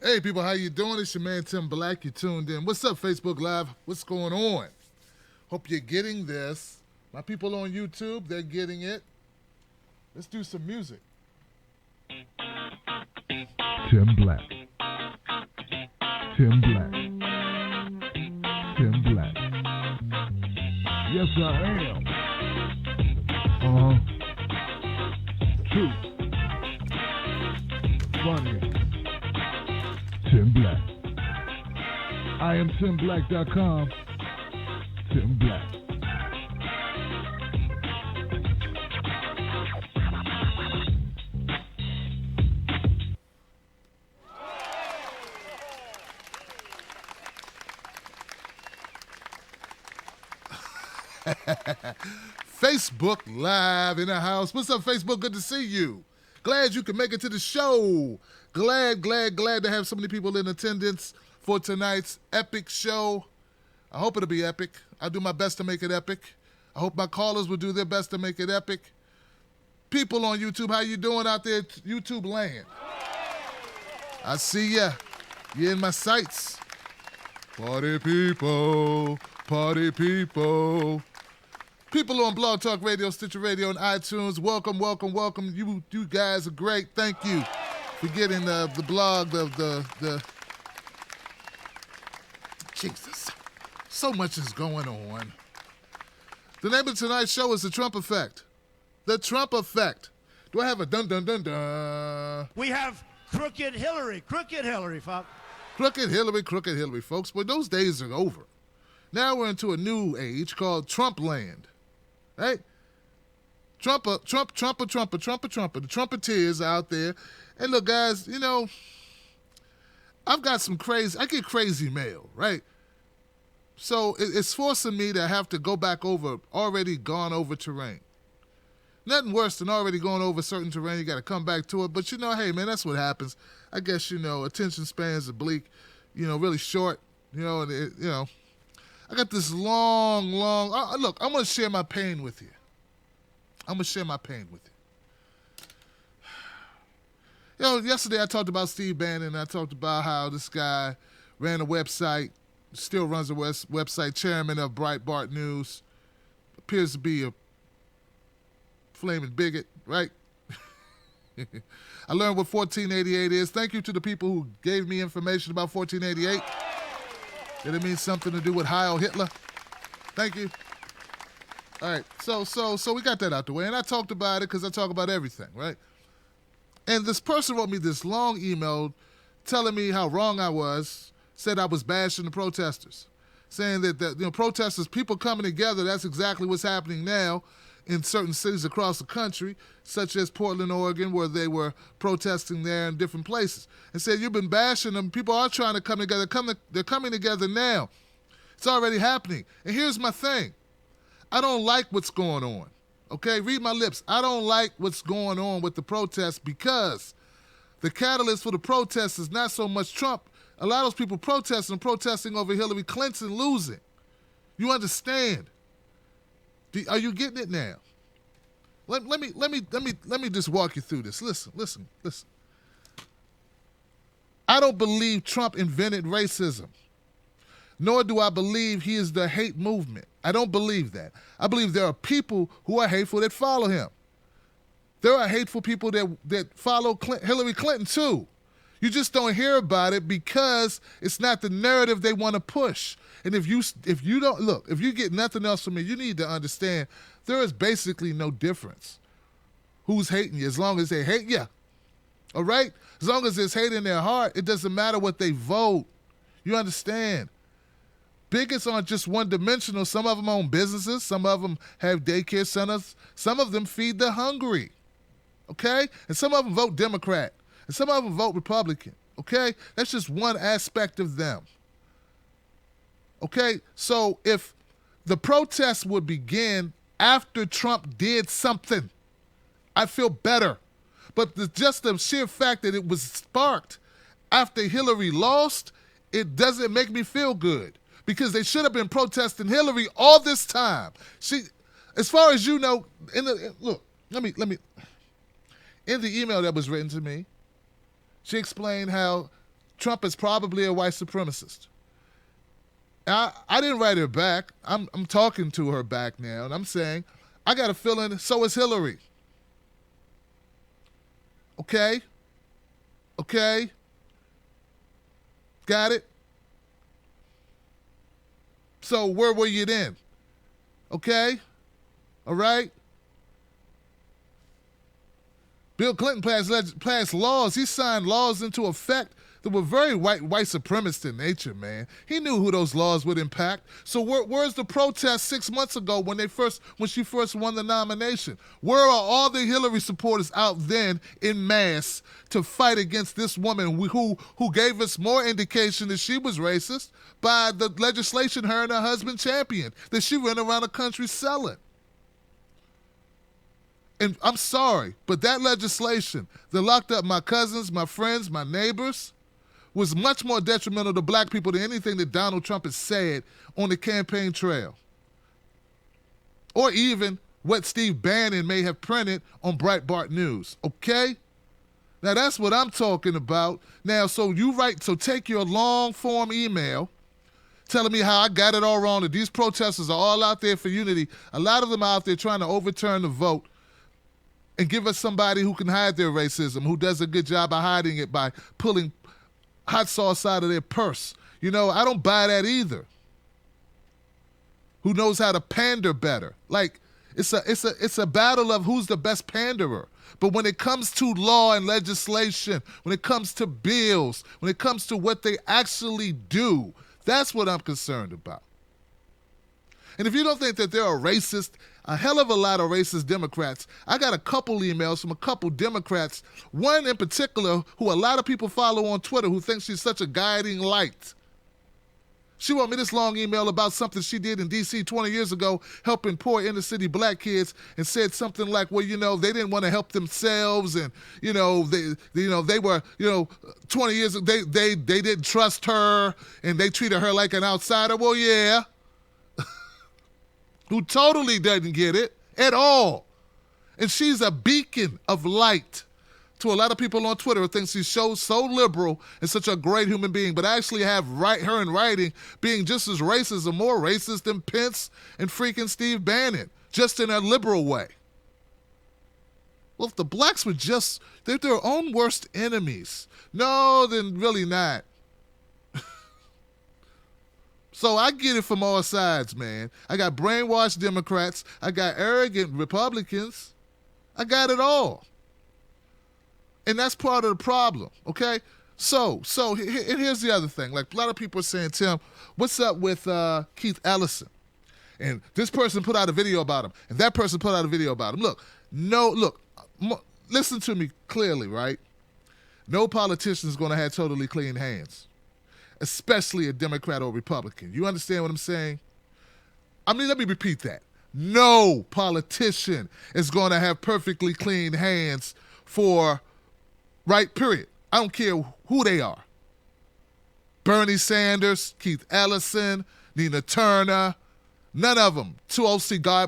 Hey people, how you doing? It's your man Tim Black. You tuned in. What's up, Facebook Live? What's going on? Hope you're getting this. My people on YouTube, they're getting it. Let's do some music. Tim Black. Tim Black. Tim Black. Yes, I am. True. Funny. Tim Black. I am TimBlack.com. Tim Black. Facebook Live in the house. What's up, Facebook? Good to see you. Glad you can make it to the show. Glad to have so many people in attendance for tonight's epic show. I hope it'll be epic. I'll do my best to make it epic. I hope my callers will do their best to make it epic. People on YouTube, how you doing out there, YouTube land? I see ya. You're in my sights. Party people, party people. People on Blog Talk Radio, Stitcher Radio, and iTunes, welcome. You guys are great. Thank you for getting the blog, the Jesus. So much is going on. The name of tonight's show is The Trump Effect. The Trump Effect. Do I have a dun-dun-dun-dun? We have Crooked Hillary, folks. Crooked Hillary, folks. But those days are over. Now we're into a new age called Trump land. Right? Trumper. The Trumpeteers out there. And look, guys, you know, I get crazy mail, right? So it's forcing me to have to go back over already gone over terrain. Nothing worse than already going over certain terrain. You got to come back to it. But, you know, hey, man, that's what happens. I guess, you know, attention spans are bleak, you know, really short, you know, and I got this long, look, I'm going to share my pain with you. You know, yesterday I talked about Steve Bannon. I talked about how this guy ran a website, still runs a website, chairman of Breitbart News, appears to be a flaming bigot, right? I learned what 1488 is. Thank you to the people who gave me information about 1488. Did it mean something to do with Heil Hitler? Thank you. All right, so we got that out the way, and I talked about it because I talk about everything, right? And this person wrote me this long email telling me how wrong I was, said I was bashing the protesters, saying that you know, protesters, people coming together, that's exactly what's happening now in certain cities across the country, such as Portland, Oregon, where they were protesting there in different places. And said, you've been bashing them. People are trying to come together. They're coming together now. It's already happening. And here's my thing. I don't like what's going on. Okay, read my lips. I don't like what's going on with the protests because the catalyst for the protests is not so much Trump. A lot of those people protesting over Hillary Clinton losing. You understand? Are you getting it now? Let me just walk you through this. Listen. I don't believe Trump invented racism, nor do I believe he is the hate movement. I don't believe that. I believe there are people who are hateful that follow him. There are hateful people that follow Hillary Clinton too. You just don't hear about it because it's not the narrative they want to push. And if you get nothing else from me, you need to understand there is basically no difference who's hating you as long as they hate you. All right? As long as there's hate in their heart, it doesn't matter what they vote. You understand? Bigots aren't just one-dimensional. Some of them own businesses. Some of them have daycare centers. Some of them feed the hungry. Okay? And some of them vote Democrat. And some of them vote Republican. Okay? That's just one aspect of them. Okay? So if the protests would begin after Trump did something, I feel better. But just the sheer fact that it was sparked after Hillary lost, it doesn't make me feel good. Because they should have been protesting Hillary all this time. She, as far as you know, in the email that was written to me, she explained how Trump is probably a white supremacist. I didn't write her back. I'm talking to her back now, and I'm saying, I got a feeling so is Hillary. Okay? Okay? Got it? So where were you then? Okay? All right? Bill Clinton passed laws. He signed laws into effect that were very white supremacist in nature, man. He knew who those laws would impact. So where's the protest 6 months ago when she first won the nomination? Where are all the Hillary supporters out then in mass to fight against this woman who gave us more indication that she was racist by the legislation her and her husband championed, that she ran around the country selling? And I'm sorry, but that legislation that locked up my cousins, my friends, my neighbors, was much more detrimental to black people than anything that Donald Trump has said on the campaign trail. Or even what Steve Bannon may have printed on Breitbart News, okay? Now that's what I'm talking about. Now, so take your long-form email telling me how I got it all wrong, that these protesters are all out there for unity. A lot of them are out there trying to overturn the vote and give us somebody who can hide their racism, who does a good job of hiding it by pulling hot sauce out of their purse. You know, I don't buy that either. Who knows how to pander better? Like, it's a battle of who's the best panderer. But when it comes to law and legislation, when it comes to bills, when it comes to what they actually do, that's what I'm concerned about. And if you don't think that there are a hell of a lot of racist Democrats, I got a couple emails from a couple Democrats, one in particular who a lot of people follow on Twitter who thinks she's such a guiding light. She wrote me this long email about something she did in D.C. 20 years ago, helping poor inner-city black kids, and said something like, well, they didn't want to help themselves, and, they were, 20 years ago, they didn't trust her, and they treated her like an outsider. Well, yeah. Who totally doesn't get it at all. And she's a beacon of light to a lot of people on Twitter who think she's so liberal and such a great human being, but I actually have her in writing being just as racist or more racist than Pence and freaking Steve Bannon, just in a liberal way. Well, if the blacks were they're their own worst enemies. No, then really not. So I get it from all sides, man. I got brainwashed Democrats. I got arrogant Republicans. I got it all. And that's part of the problem, okay? So here's the other thing. Like, a lot of people are saying, Tim, what's up with Keith Ellison? And this person put out a video about him, and that person put out a video about him. Listen to me clearly, right? No politician is going to have totally clean hands, especially a Democrat or Republican. You understand what I'm saying? I mean, let me repeat that. No politician is going to have perfectly clean hands period. I don't care who they are. Bernie Sanders, Keith Ellison, Nina Turner, none of them.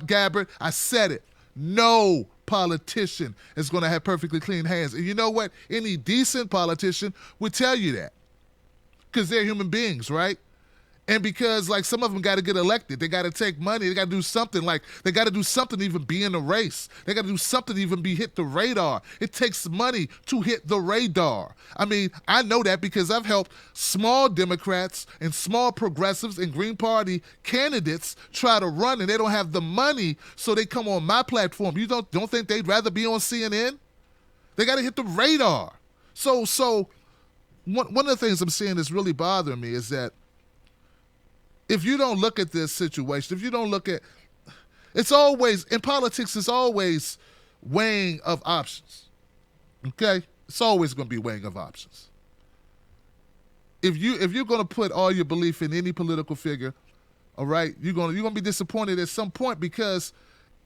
Gabbard, I said it. No politician is going to have perfectly clean hands. And you know what? Any decent politician would tell you that. Because they're human beings, right? And because, some of them got to get elected. They got to take money. They got to do something. They got to do something to even be in the race. They got to do something to even hit the radar. It takes money to hit the radar. I mean, I know that because I've helped small Democrats and small progressives and Green Party candidates try to run, and they don't have the money, so they come on my platform. You don't think they'd rather be on CNN? They got to hit the radar. So one of the things I'm seeing that's really bothering me is that if you don't look at this situation, if you don't look at, in politics, it's always weighing of options, okay? It's always going to be weighing of options. If you're going to put all your belief in any political figure, all right, you're going to be disappointed at some point because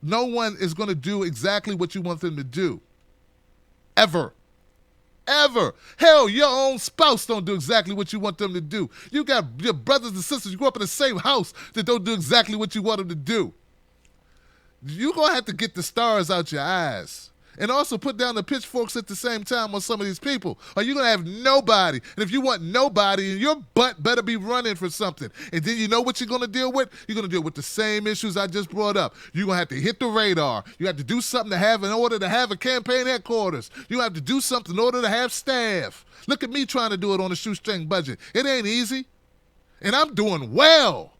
no one is going to do exactly what you want them to do, ever. Hell, your own spouse don't do exactly what you want them to do. You got your brothers and sisters, you grew up in the same house that don't do exactly what you want them to do. You're going to have to get the stars out your eyes And also put down the pitchforks at the same time on some of these people. Or you're going to have nobody. And if you want nobody, your butt better be running for something. And then you know what you're going to deal with? You're going to deal with the same issues I just brought up. You're going to have to hit the radar. You have to do something to have in order to have a campaign headquarters. You have to do something in order to have staff. Look at me trying to do it on a shoestring budget. It ain't easy. And I'm doing well.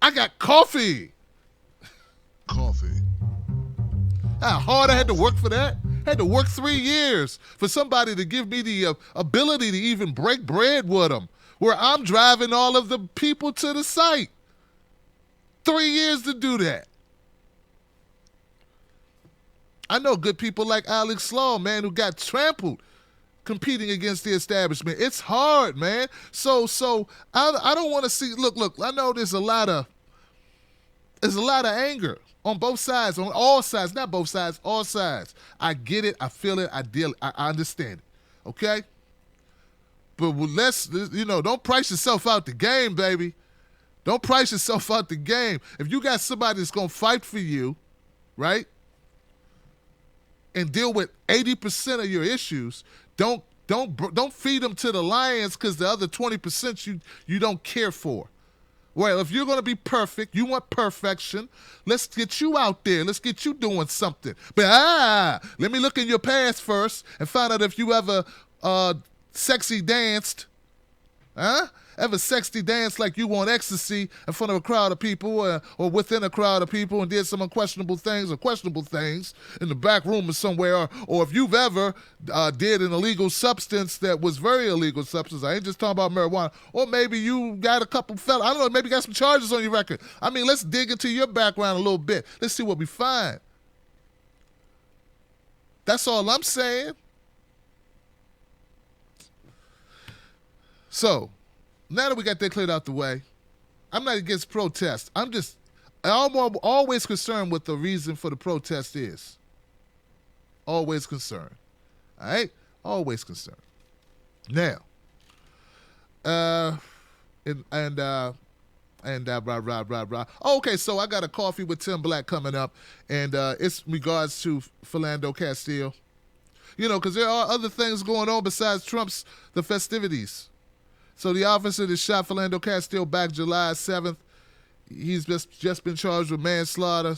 I got coffee. Coffee. How hard I had to work for that? I had to work 3 years for somebody to give me the ability to even break bread with them, where I'm driving all of the people to the site. 3 years to do that. I know good people like Alex Slaw, man, who got trampled competing against the establishment. It's hard, man. So I don't want to see. Look. I know there's a lot of anger on both sides, on all sides, not both sides, all sides. I get it. I feel it. I deal it. I understand it. Okay. But let's, don't price yourself out the game, baby. Don't price yourself out the game. If you got somebody that's gonna fight for you, right, and deal with 80% of your issues, don't feed them to the lions because the other 20% you don't care for. Well, if you're going to be perfect, you want perfection, let's get you out there. Let's get you doing something. But let me look in your past first and find out if you ever sexy danced. Ever sexy danced like you want ecstasy in front of a crowd of people or within a crowd of people and did some questionable things in the back room or somewhere, or if you've ever did an illegal substance that was very illegal substance. I ain't just talking about marijuana. Or maybe you got a couple I don't know, maybe you got some charges on your record. I mean, let's dig into your background a little bit. Let's see what we find. That's all I'm saying. So, now that we got that cleared out the way, I'm not against protest. I'm always concerned what the reason for the protest is. Always concerned. All right? Always concerned. Now, okay, so I got a coffee with Tim Black coming up, and it's regards to Philando Castile. Because there are other things going on besides the festivities. So the officer that shot Philando Castile back July 7th, he's just been charged with manslaughter.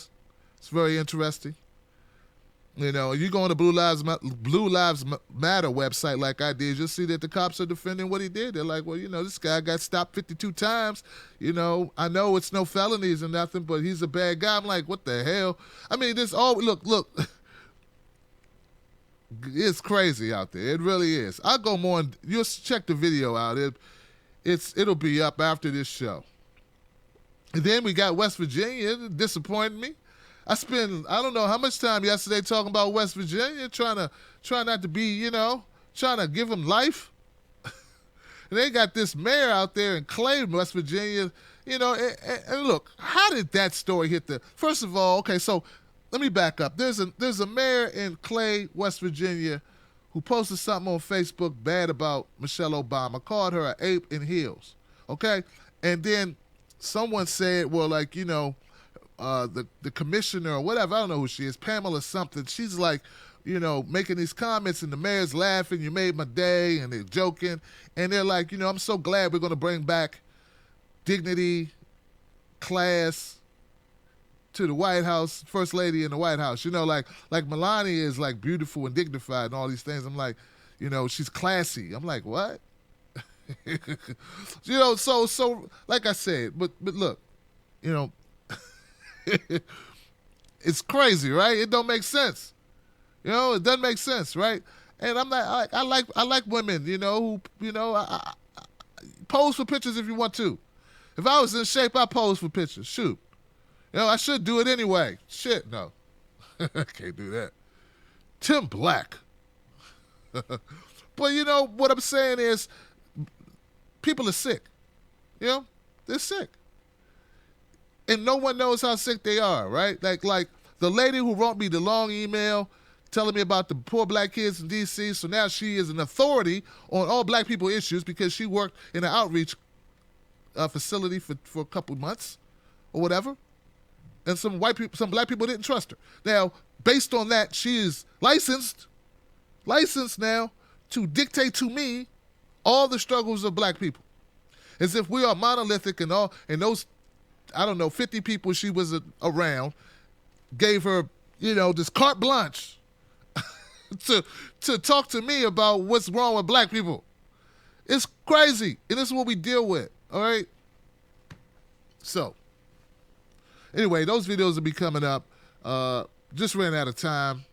It's very interesting. You go on the Blue Lives Matter website like I did, you'll see that the cops are defending what he did. They're like, well, this guy got stopped 52 times. I know it's no felonies or nothing, but he's a bad guy. I'm like, what the hell? I mean, look. It's crazy out there. It really is. I'll go more and you'll check the video out. It'll be up after this show. And then we got West Virginia. It disappointed me. I don't know how much time yesterday talking about West Virginia, trying not to be, trying to give them life. And they got this mayor out there in Clay, West Virginia. And look, how did that story hit first of all, okay, so let me back up. There's a mayor in Clay, West Virginia, who posted something on Facebook bad about Michelle Obama, called her an ape in heels, okay? And then someone said, well, like, the commissioner or whatever, I don't know who she is, Pamela something, she's like, making these comments and the mayor's laughing, you made my day, and they're joking. And they're like, I'm so glad we're going to bring back dignity, class, to the White House, First Lady in the White House. Like Melania is like beautiful and dignified and all these things. I'm like, she's classy. I'm like, what? So like I said, but look, it's crazy, right? It don't make sense. It doesn't make sense, right? And I'm like, I like women, who, I pose for pictures if you want to. If I was in shape, I pose for pictures. Shoot. I should do it anyway. Shit, no. I can't do that. Tim Black. But what I'm saying is people are sick. They're sick. And no one knows how sick they are, right? Like the lady who wrote me the long email telling me about the poor black kids in D.C., so now she is an authority on all black people issues because she worked in an outreach facility for a couple months or whatever. and some white people, some black people didn't trust her. Now, based on that, she is licensed now to dictate to me all the struggles of black people, as if we are monolithic and all. And those, I don't know, 50 people she was around gave her, this carte blanche to talk to me about what's wrong with black people. It's crazy, and this is what we deal with. All right. So, anyway, those videos will be coming up. Just ran out of time.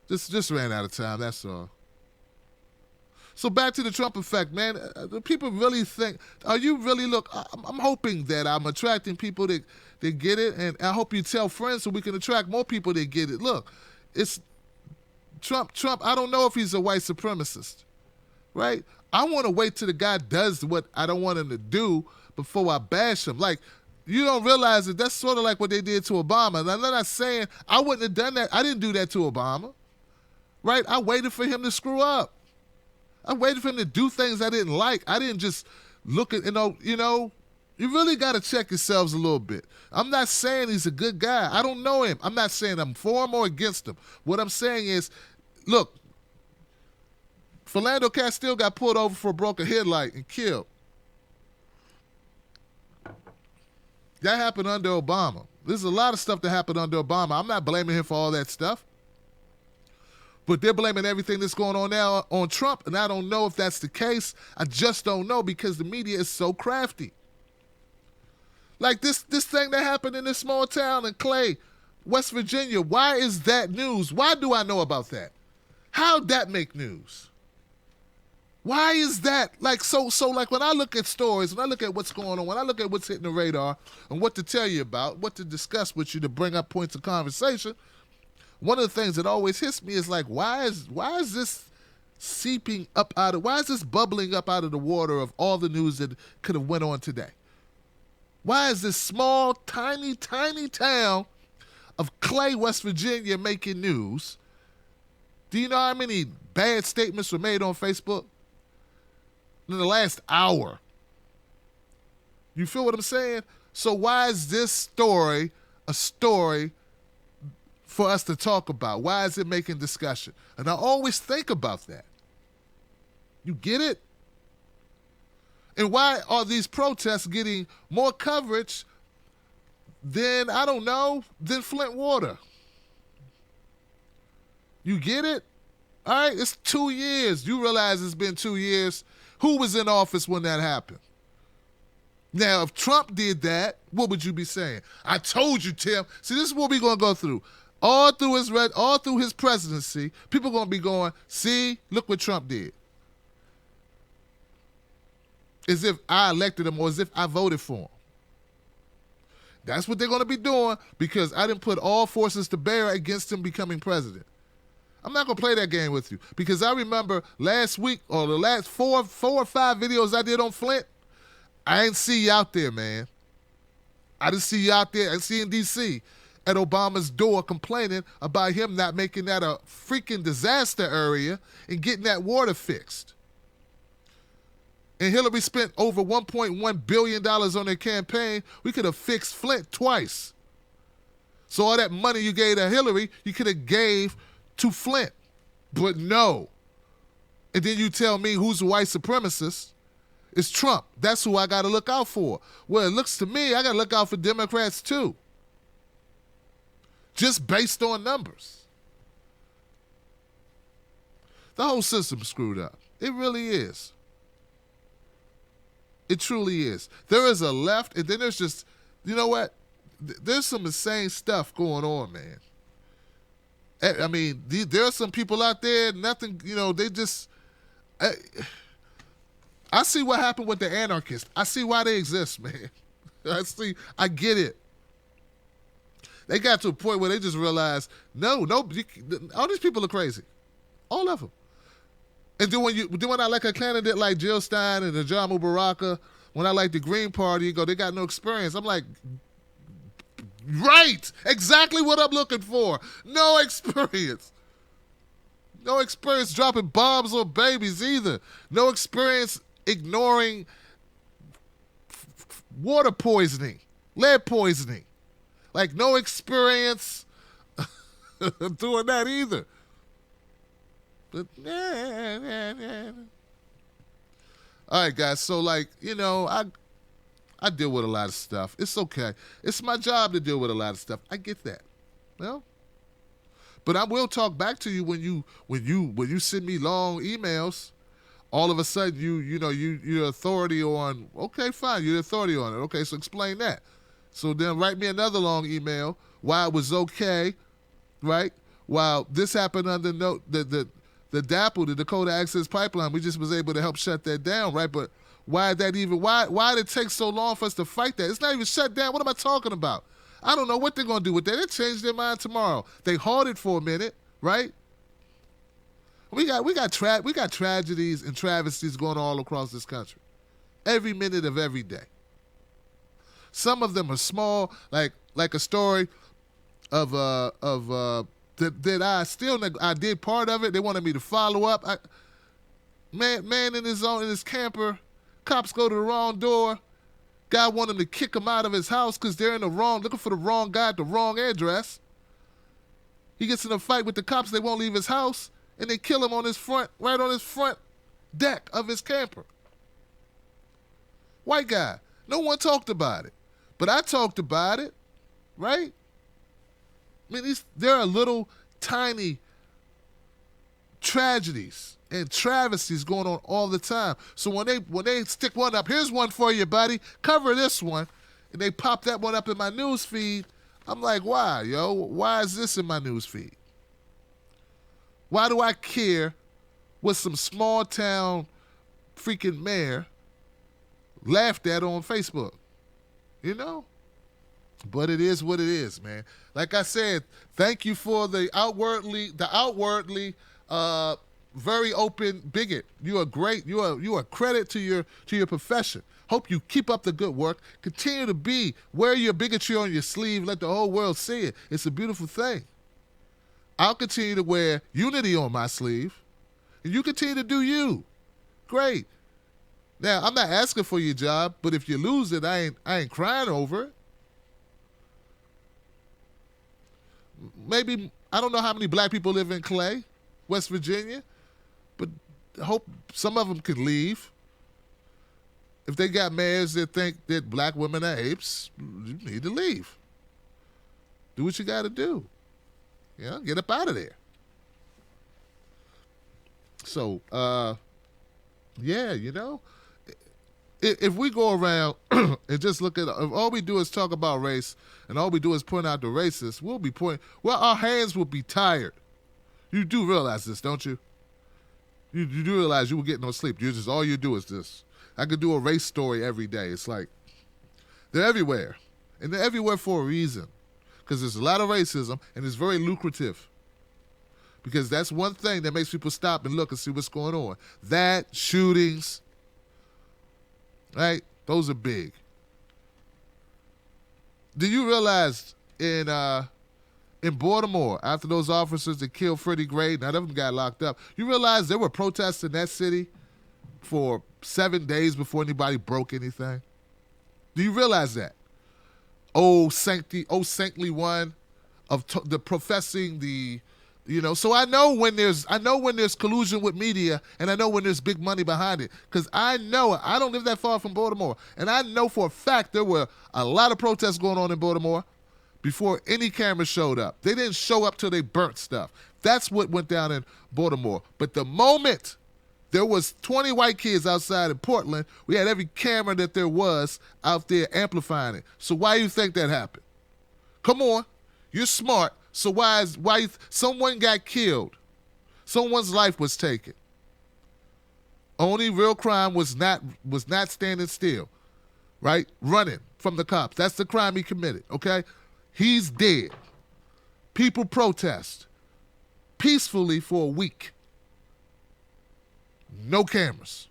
Just ran out of time. That's all. So back to the Trump effect, man. Do people really think? Are you really look? I'm hoping that I'm attracting people that get it, and I hope you tell friends so we can attract more people that get it. Look, it's Trump. I don't know if he's a white supremacist, right? I want to wait till the guy does what I don't want him to do before I bash him. Like, you don't realize that that's sort of like what they did to Obama. And I'm not saying I wouldn't have done that. I didn't do that to Obama, right? I waited for him to screw up. I waited for him to do things I didn't like. I didn't just look at, you really got to check yourselves a little bit. I'm not saying he's a good guy. I don't know him. I'm not saying I'm for him or against him. What I'm saying is, look, Philando Castile got pulled over for a broken headlight and killed. That happened under Obama. There's a lot of stuff that happened under Obama. I'm not blaming him for all that stuff. But they're blaming everything that's going on now on Trump, and I don't know if that's the case. I just don't know because the media is so crafty. Like this thing that happened in this small town in Clay, West Virginia, why is that news? Why do I know about that? How'd that make news? Why is that? Like, so like when I look at stories, when I look at what's going on, when I look at what's hitting the radar and what to tell you about, what to discuss with you to bring up points of conversation, one of the things that always hits me is like, why is this seeping up why is this bubbling up out of the water of all the news that could have went on today? Why is this small, tiny, tiny town of Clay, West Virginia making news? Do you know how many bad statements were made on Facebook in the last hour? You feel what I'm saying? So why is this story a story for us to talk about? Why is it making discussion? And I always think about that. You get it? And why are these protests getting more coverage than, I don't know, than Flint water? You get it? All right, it's 2 years. You realize it's been 2 years. Who was in office when that happened? Now, if Trump did that, what would you be saying? I told you, Tim. See, this is what we're going to go through. All through his presidency, people are going to be going, see, look what Trump did. As if I elected him or as if I voted for him. That's what they're going to be doing because I didn't put all forces to bear against him becoming president. I'm not going to play that game with you because I remember last week or the last four or five videos I did on Flint, I didn't see you out there, man. I didn't see you out there. I didn't see you in D.C. at Obama's door complaining about him not making that a freaking disaster area and getting that water fixed. And Hillary spent over $1.1 billion on their campaign. We could have fixed Flint twice. So all that money you gave to Hillary, you could have gave to Flint. But no. And then you tell me who's a white supremacist. It's Trump. That's who I got to look out for. Well, it looks to me I got to look out for Democrats too. Just based on numbers. The whole system's screwed up. It really is. It truly is. There is a left, and then there's just, you know what? There's some insane stuff going on, man. I mean, there are some people out there, nothing, they just... I see what happened with the anarchists. I see why they exist, man. I get it. They got to a point where they just realized, no, all these people are crazy. All of them. And then when I like a candidate like Jill Stein and Ajamu Baraka, when I like the Green Party, they got no experience. I'm like, right, exactly what I'm looking for. No experience. No experience dropping bombs on babies either. No experience ignoring water poisoning, lead poisoning. like no experience doing that either. But all right, guys. So like, I deal with a lot of stuff. It's okay. It's my job to deal with a lot of stuff. I get that. Well, but I will talk back to you when you send me long emails. All of a sudden, you're authority on. Okay, fine. You're the authority on it. Okay, so explain that. So then write me another long email why it was okay, right? While this happened under the DAPL, the Dakota Access Pipeline, we just was able to help shut that down, right? But why did it take so long for us to fight that? It's not even shut down. What am I talking about? I don't know what they're going to do with that. They change their mind tomorrow. They halted for a minute, right? We got tragedies and travesties going all across this country, every minute of every day. Some of them are small, like a story of that I did part of it. They wanted me to follow up. Man in his camper, cops go to the wrong door. Guy wanted him to kick him out of his house because they're looking for the wrong guy at the wrong address. He gets in a fight with the cops. They won't leave his house, and they kill him right on his front deck of his camper. White guy. No one talked about it, but I talked about it, right? I mean, there are little tiny tragedies and travesties going on all the time. So when they stick one up, here's one for you, buddy. Cover this one, and they pop that one up in my news feed. I'm like, why, yo? Why is this in my news feed? Why do I care what some small town freaking mayor laughed at on Facebook? But it is what it is, man. Like I said, thank you for the outwardly very open bigot. You are great. You are credit to your profession. Hope you keep up the good work. Continue to wear your bigotry on your sleeve. Let the whole world see it. It's a beautiful thing. I'll continue to wear unity on my sleeve, and you continue to do you. Great. Now, I'm not asking for your job, but if you lose it, I ain't crying over it. Maybe, I don't know how many black people live in Clay, West Virginia, but I hope some of them could leave. If they got mayors that think that black women are apes, you need to leave. Do what you got to do. Get up out of there. So, if we go around and just look at, if all we do is talk about race and all we do is point out the racists, our hands will be tired. You do realize this, don't you? You do realize you will get no sleep. All you do is this. I could do a race story every day. It's like, they're everywhere. And they're everywhere for a reason. Because there's a lot of racism and it's very lucrative. Because that's one thing that makes people stop and look and see what's going on. That, shootings, right? Those are big. Do you realize in Baltimore, after those officers that killed Freddie Gray, none of them got locked up, you realize there were protests in that city for 7 days before anybody broke anything? Do you realize that? Saintly one of the professing the, so I know when there's collusion with media, and I know when there's big money behind it, because I don't live that far from Baltimore, and I know for a fact there were a lot of protests going on in Baltimore before any cameras showed up. They didn't show up till they burnt stuff. That's what went down in Baltimore. But the moment there was 20 white kids outside in Portland, we had every camera that there was out there amplifying it. So why do you think that happened? Come on, you're smart. So why someone got killed? Someone's life was taken. Only real crime was not standing still, right? Running from the cops. That's the crime he committed, okay? He's dead. People protest peacefully for a week. No cameras.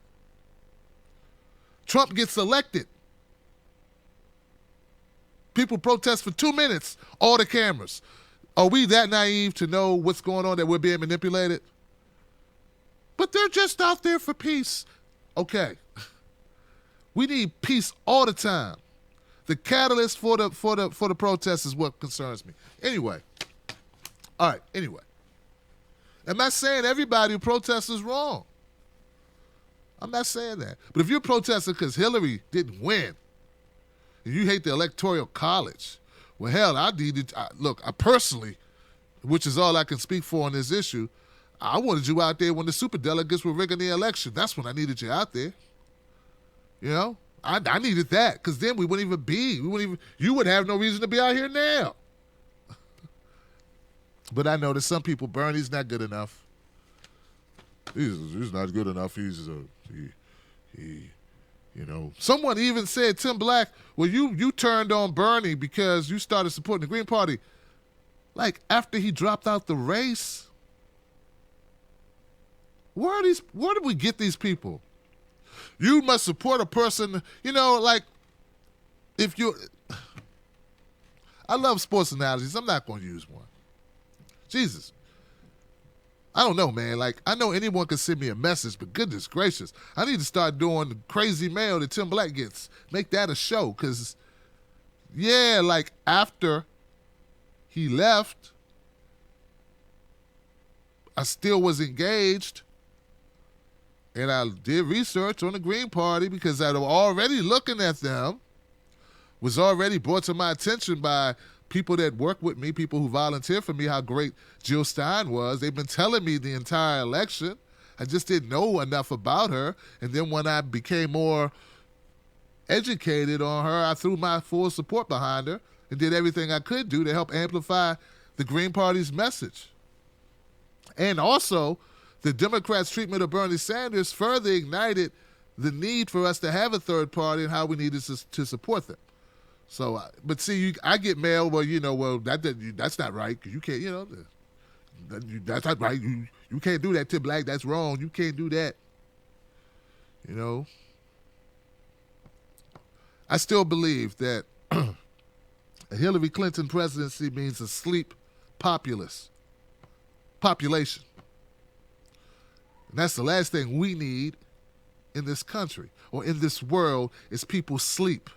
Trump gets elected. People protest for 2 minutes, all the cameras. Are we that naive to know what's going on, that we're being manipulated? But they're just out there for peace. Okay. We need peace all the time. The catalyst for the protest is what concerns me. Anyway. All right, anyway. I'm not saying everybody who protests is wrong. I'm not saying that. But if you're protesting because Hillary didn't win, and you hate the Electoral College, well, hell, I personally, which is all I can speak for on this issue, I wanted you out there when the superdelegates were rigging the election. That's when I needed you out there. You know? I needed that, because then we wouldn't even you would have no reason to be out here now. But I know that some people, Bernie's not good enough. He's not good enough. Someone even said, Tim Black, well, you turned on Bernie because you started supporting the Green Party. Like, after he dropped out the race? Where did we get these people? You must support a person, if you... I love sports analogies. I'm not going to use one. Jesus. I don't know, man. Like, I know anyone can send me a message, but goodness gracious, I need to start doing the crazy mail that Tim Black gets. Make that a show, because, yeah, like, after he left, I still was engaged, and I did research on the Green Party because I was already looking at them, was already brought to my attention by people that work with me, people who volunteer for me, how great Jill Stein was. They've been telling me the entire election. I just didn't know enough about her. And then when I became more educated on her, I threw my full support behind her and did everything I could do to help amplify the Green Party's message. And also, the Democrats' treatment of Bernie Sanders further ignited the need for us to have a third party and how we needed to support them. So, but see, I get mail. Well, that's not right, because you can't. That's not right. You can't do that, Tim Black. That's wrong. You can't do that. I still believe that a Hillary Clinton presidency means a sleep population. And that's the last thing we need in this country or in this world is people sleep.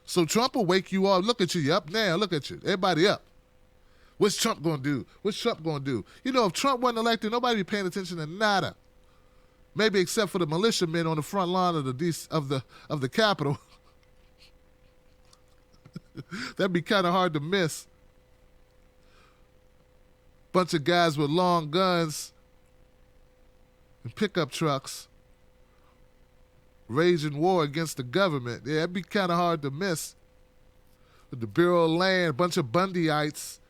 So Trump will wake you up. Look at you. You up now. Look at you. Everybody up. What's Trump going to do? What's Trump going to do? If Trump wasn't elected, nobody would be paying attention to nada. Maybe except for the militiamen on the front line of the Capitol. That'd be kind of hard to miss. Bunch of guys with long guns and pickup trucks raging war against the government. Yeah, it'd be kind of hard to miss. With the Bureau of Land, a bunch of Bundyites.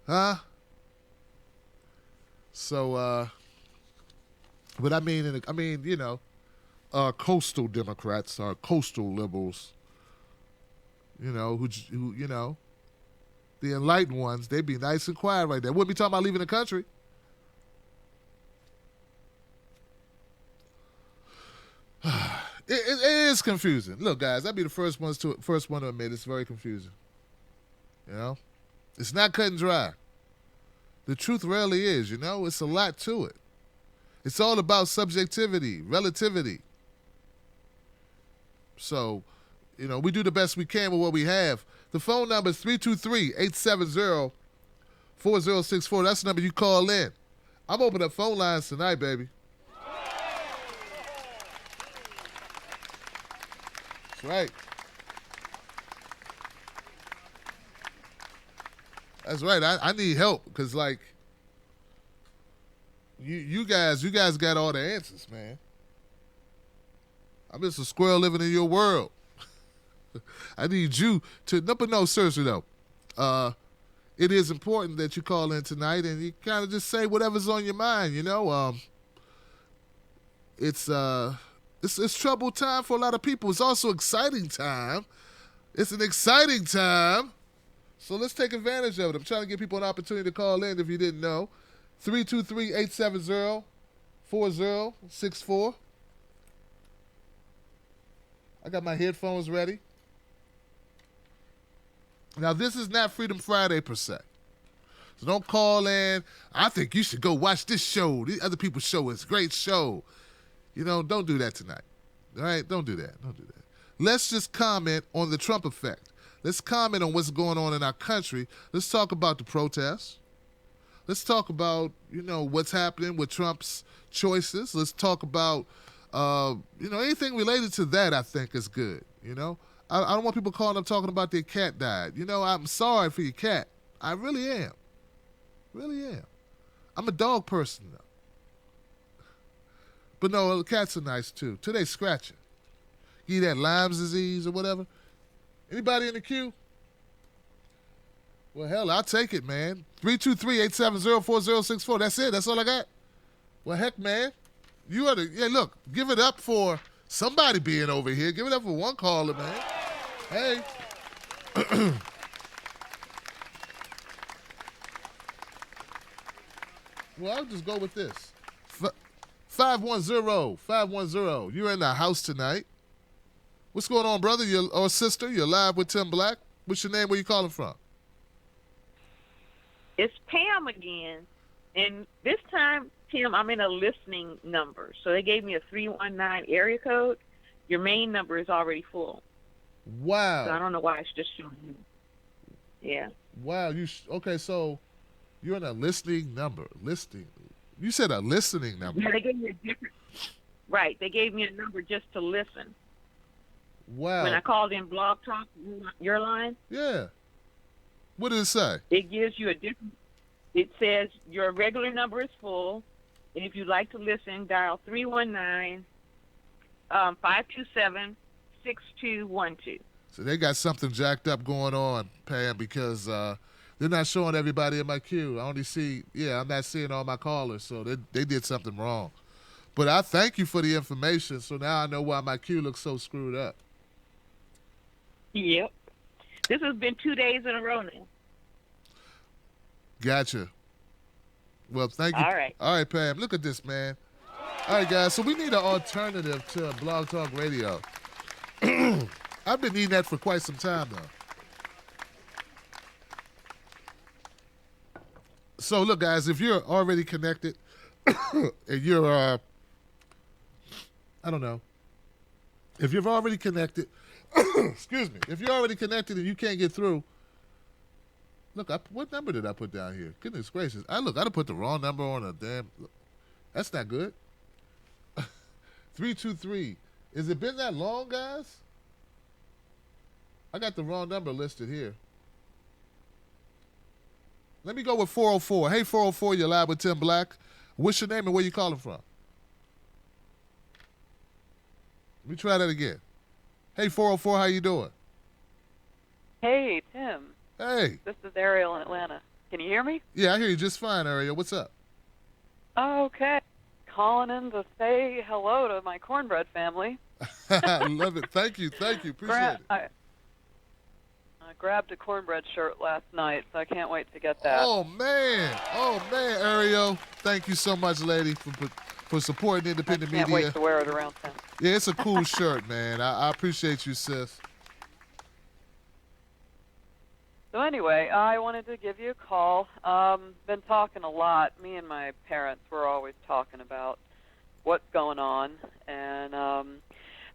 Huh? So, but I mean, our coastal Democrats, our coastal liberals, who the enlightened ones, they'd be nice and quiet right there. Wouldn't be talking about leaving the country. It is confusing. Look, guys, I'd be the first one to admit it's very confusing. It's not cut and dry. The truth rarely is. It's a lot to it. It's all about subjectivity, relativity. So, we do the best we can with what we have. The phone number is 323-870-4064. That's the number you call in. I'm opening up phone lines tonight, baby. That's right. That's right. I need help because, you guys got all the answers, man. I'm just a squirrel living in your world. I need you to, no, seriously though. It is important that you call in tonight and you kind of just say whatever's on your mind, It's troubled time for a lot of people. It's also exciting time. It's an exciting time. So let's take advantage of it. I'm trying to give people an opportunity to call in if you didn't know. 323-870-4064. I got my headphones ready. Now, this is not Freedom Friday per se. So don't call in. I think you should go watch this show. These other people's show is a great show. Don't do that tonight. All right? Don't do that. let's just comment on the Trump effect. Let's comment on what's going on in our country. Let's talk about the protests. Let's talk about, what's happening with Trump's choices. Let's talk about, anything related to that I think is good, I don't want people calling up talking about their cat died. I'm sorry for your cat. I really am. Really am. I'm a dog person, though. But no, the cats are nice, too. Till they scratch you. Give you that Lyme's disease or whatever. Anybody in the queue? Well, hell, I'll take it, man. 323-870-4064. That's it. That's all I got. Well, heck, man. You ought to, look, give it up for somebody being over here. Give it up for one caller, man. Hey. Well, I'll just go with this. 510. You're in the house tonight. What's going on, brother or sister? You're live with Tim Black. What's your name? Where you calling from? It's Pam again. And this time, Tim, I'm in a listening number. So they gave me a 319 area code. Your main number is already full. Wow. So I don't know why it's just showing you. Yeah. Wow. Okay, so you're in a listening number. Listing. You said a listening number. Yeah, they gave me a different. Right. They gave me a number just to listen. Wow. When I called in Blog Talk, your line. Yeah. What did it say? It gives you a different. It says your regular number is full, and if you'd like to listen, dial 319-527-6212. So they got something jacked up going on, Pam, because they're not showing everybody in my queue. I only see, I'm not seeing all my callers, so they did something wrong. But I thank you for the information, so now I know why my queue looks so screwed up. Yep. This has been 2 days in a row now. Gotcha. Well, thank you. All right. All right, Pam. Look at this, man. All right, guys. So we need an alternative to Blog Talk Radio. I've been needing that for quite some time, though. So, look, guys, if you're already connected and you're, I don't know. If you've already connected, excuse me. If you're already connected and you can't get through, look, what number did I put down here? Goodness gracious. I done put the wrong number on a damn. That's not good. 323. Has it been that long, guys? I got the wrong number listed here. Let me go with 404. Hey, 404, you're live with Tim Black. What's your name and where you calling from? Let me try that again. Hey, 404, how you doing? Hey, Tim. Hey. This is Ariel in Atlanta. Can you hear me? Yeah, I hear you just fine, Ariel. What's up? Okay. Calling in to say hello to my Cornbread family. I love it. Thank you. Appreciate it. I grabbed a Cornbread shirt last night, so I can't wait to get that. Oh, man, Ariel. Thank you so much, lady, for supporting independent media. I can't wait to wear it around town. Yeah, it's a cool shirt, man. I appreciate you, sis. So anyway, I wanted to give you a call. Been talking a lot. Me and my parents were always talking about what's going on. And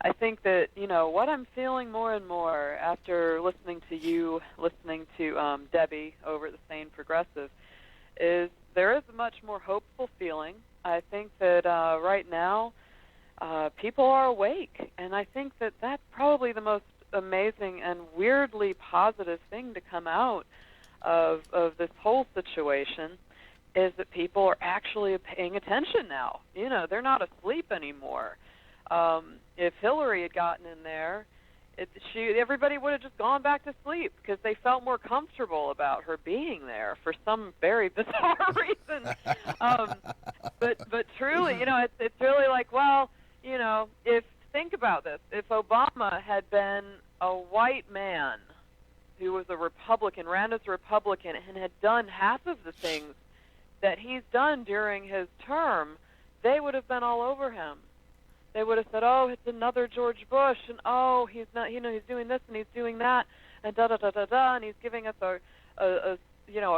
I think that, what I'm feeling more and more after listening to you, listening to Debbie over at the Sane Progressive, is there is a much more hopeful feeling. I think that right now people are awake. And I think that that's probably the most amazing and weirdly positive thing to come out of this whole situation is that people are actually paying attention now. They're not asleep anymore. If Hillary had gotten in there, everybody would have just gone back to sleep because they felt more comfortable about her being there for some very bizarre reason. But truly, it's really like, well, think about this. If Obama had been a white man who was a Republican, ran as a Republican, and had done half of the things that he's done during his term, they would have been all over him. They would have said, "Oh, it's another George Bush," and "Oh, he's not, he's doing this and he's doing that, and da da da da da," and he's giving us a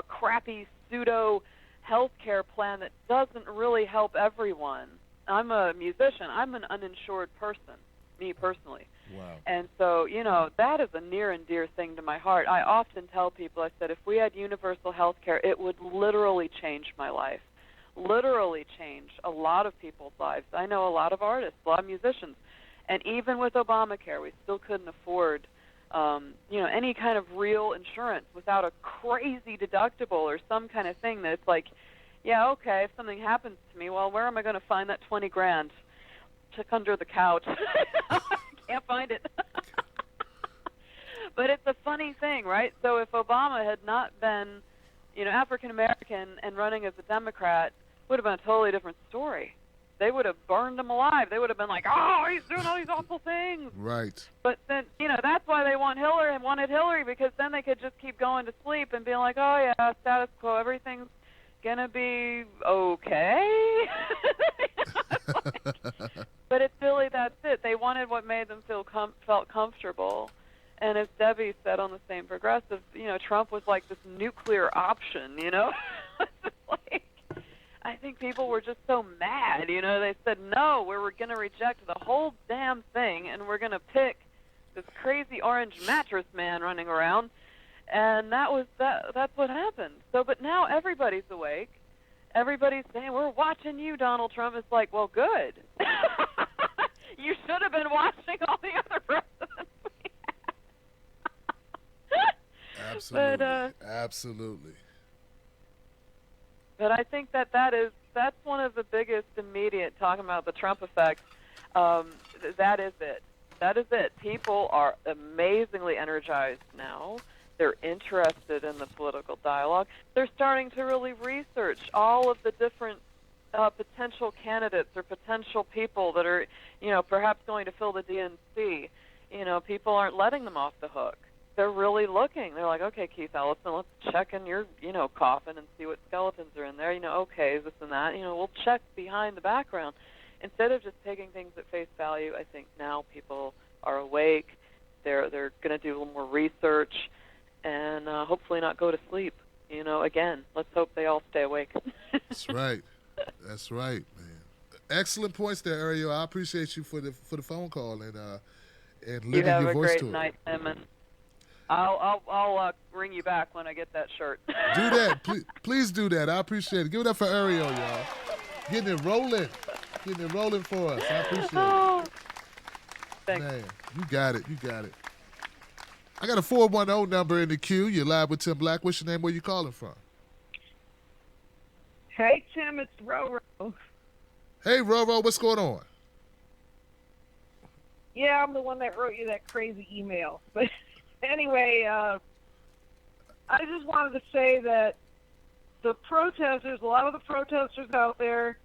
crappy pseudo health care plan that doesn't really help everyone. I'm a musician. I'm an uninsured person. me personally. Wow. And so, that is a near and dear thing to my heart. I often tell people, I said, if we had universal health care, it would literally change my life, literally change a lot of people's lives. I know a lot of artists, a lot of musicians, and even with Obamacare, we still couldn't afford, any kind of real insurance without a crazy deductible or some kind of thing that it's like, yeah, okay, if something happens to me, well, where am I going to find that $20,000? Took under the couch. Can't find it. But it's a funny thing, right? So if Obama had not been, African American and running as a Democrat, would have been a totally different story. They would have burned him alive. They would have been like, oh, he's doing all these awful things. Right. But then, that's why they wanted Hillary, because then they could just keep going to sleep and being like, oh, yeah, status quo, everything's going to be okay. But it's really, that's it. They wanted what made them felt comfortable. And as Debbie said on the same progressive, Trump was like this nuclear option, It's like, I think people were just so mad, They said, no, we're going to reject the whole damn thing, and we're going to pick this crazy orange mattress man running around. And that's what happened. So, but now everybody's awake. Everybody's saying, we're watching you, Donald Trump. It's like, well, good. You should have been watching all the other presidents we had. Absolutely. Absolutely. But I think that's one of the biggest immediate, talking about the Trump effect, that is it. That is it. People are amazingly energized now. They're interested in the political dialogue. They're starting to really research all of the different potential candidates or potential people that are, perhaps going to fill the DNC. People aren't letting them off the hook. They're really looking. They're like, okay, Keith Ellison, let's check in your, coffin and see what skeletons are in there. Okay, this and that. We'll check behind the background. Instead of just taking things at face value, I think now people are awake. They're going to do a little more research and hopefully not go to sleep. Again, let's hope they all stay awake. That's right. That's right, man. Excellent points there, Ariel. I appreciate you for the phone call and lending your voice to it. You have a great night, Tim, and I'll ring you back when I get that shirt. Do that. Please do that. I appreciate it. Give it up for Ariel, y'all. Getting it rolling for us. I appreciate it. Thanks. Man, you got it. I got a 410 number in the queue. You're live with Tim Black. What's your name? Where you calling from? Hey, Tim, it's Roro. Hey, Roro, what's going on? Yeah, I'm the one that wrote you that crazy email. But anyway, I just wanted to say that the protesters, a lot of the protesters out there,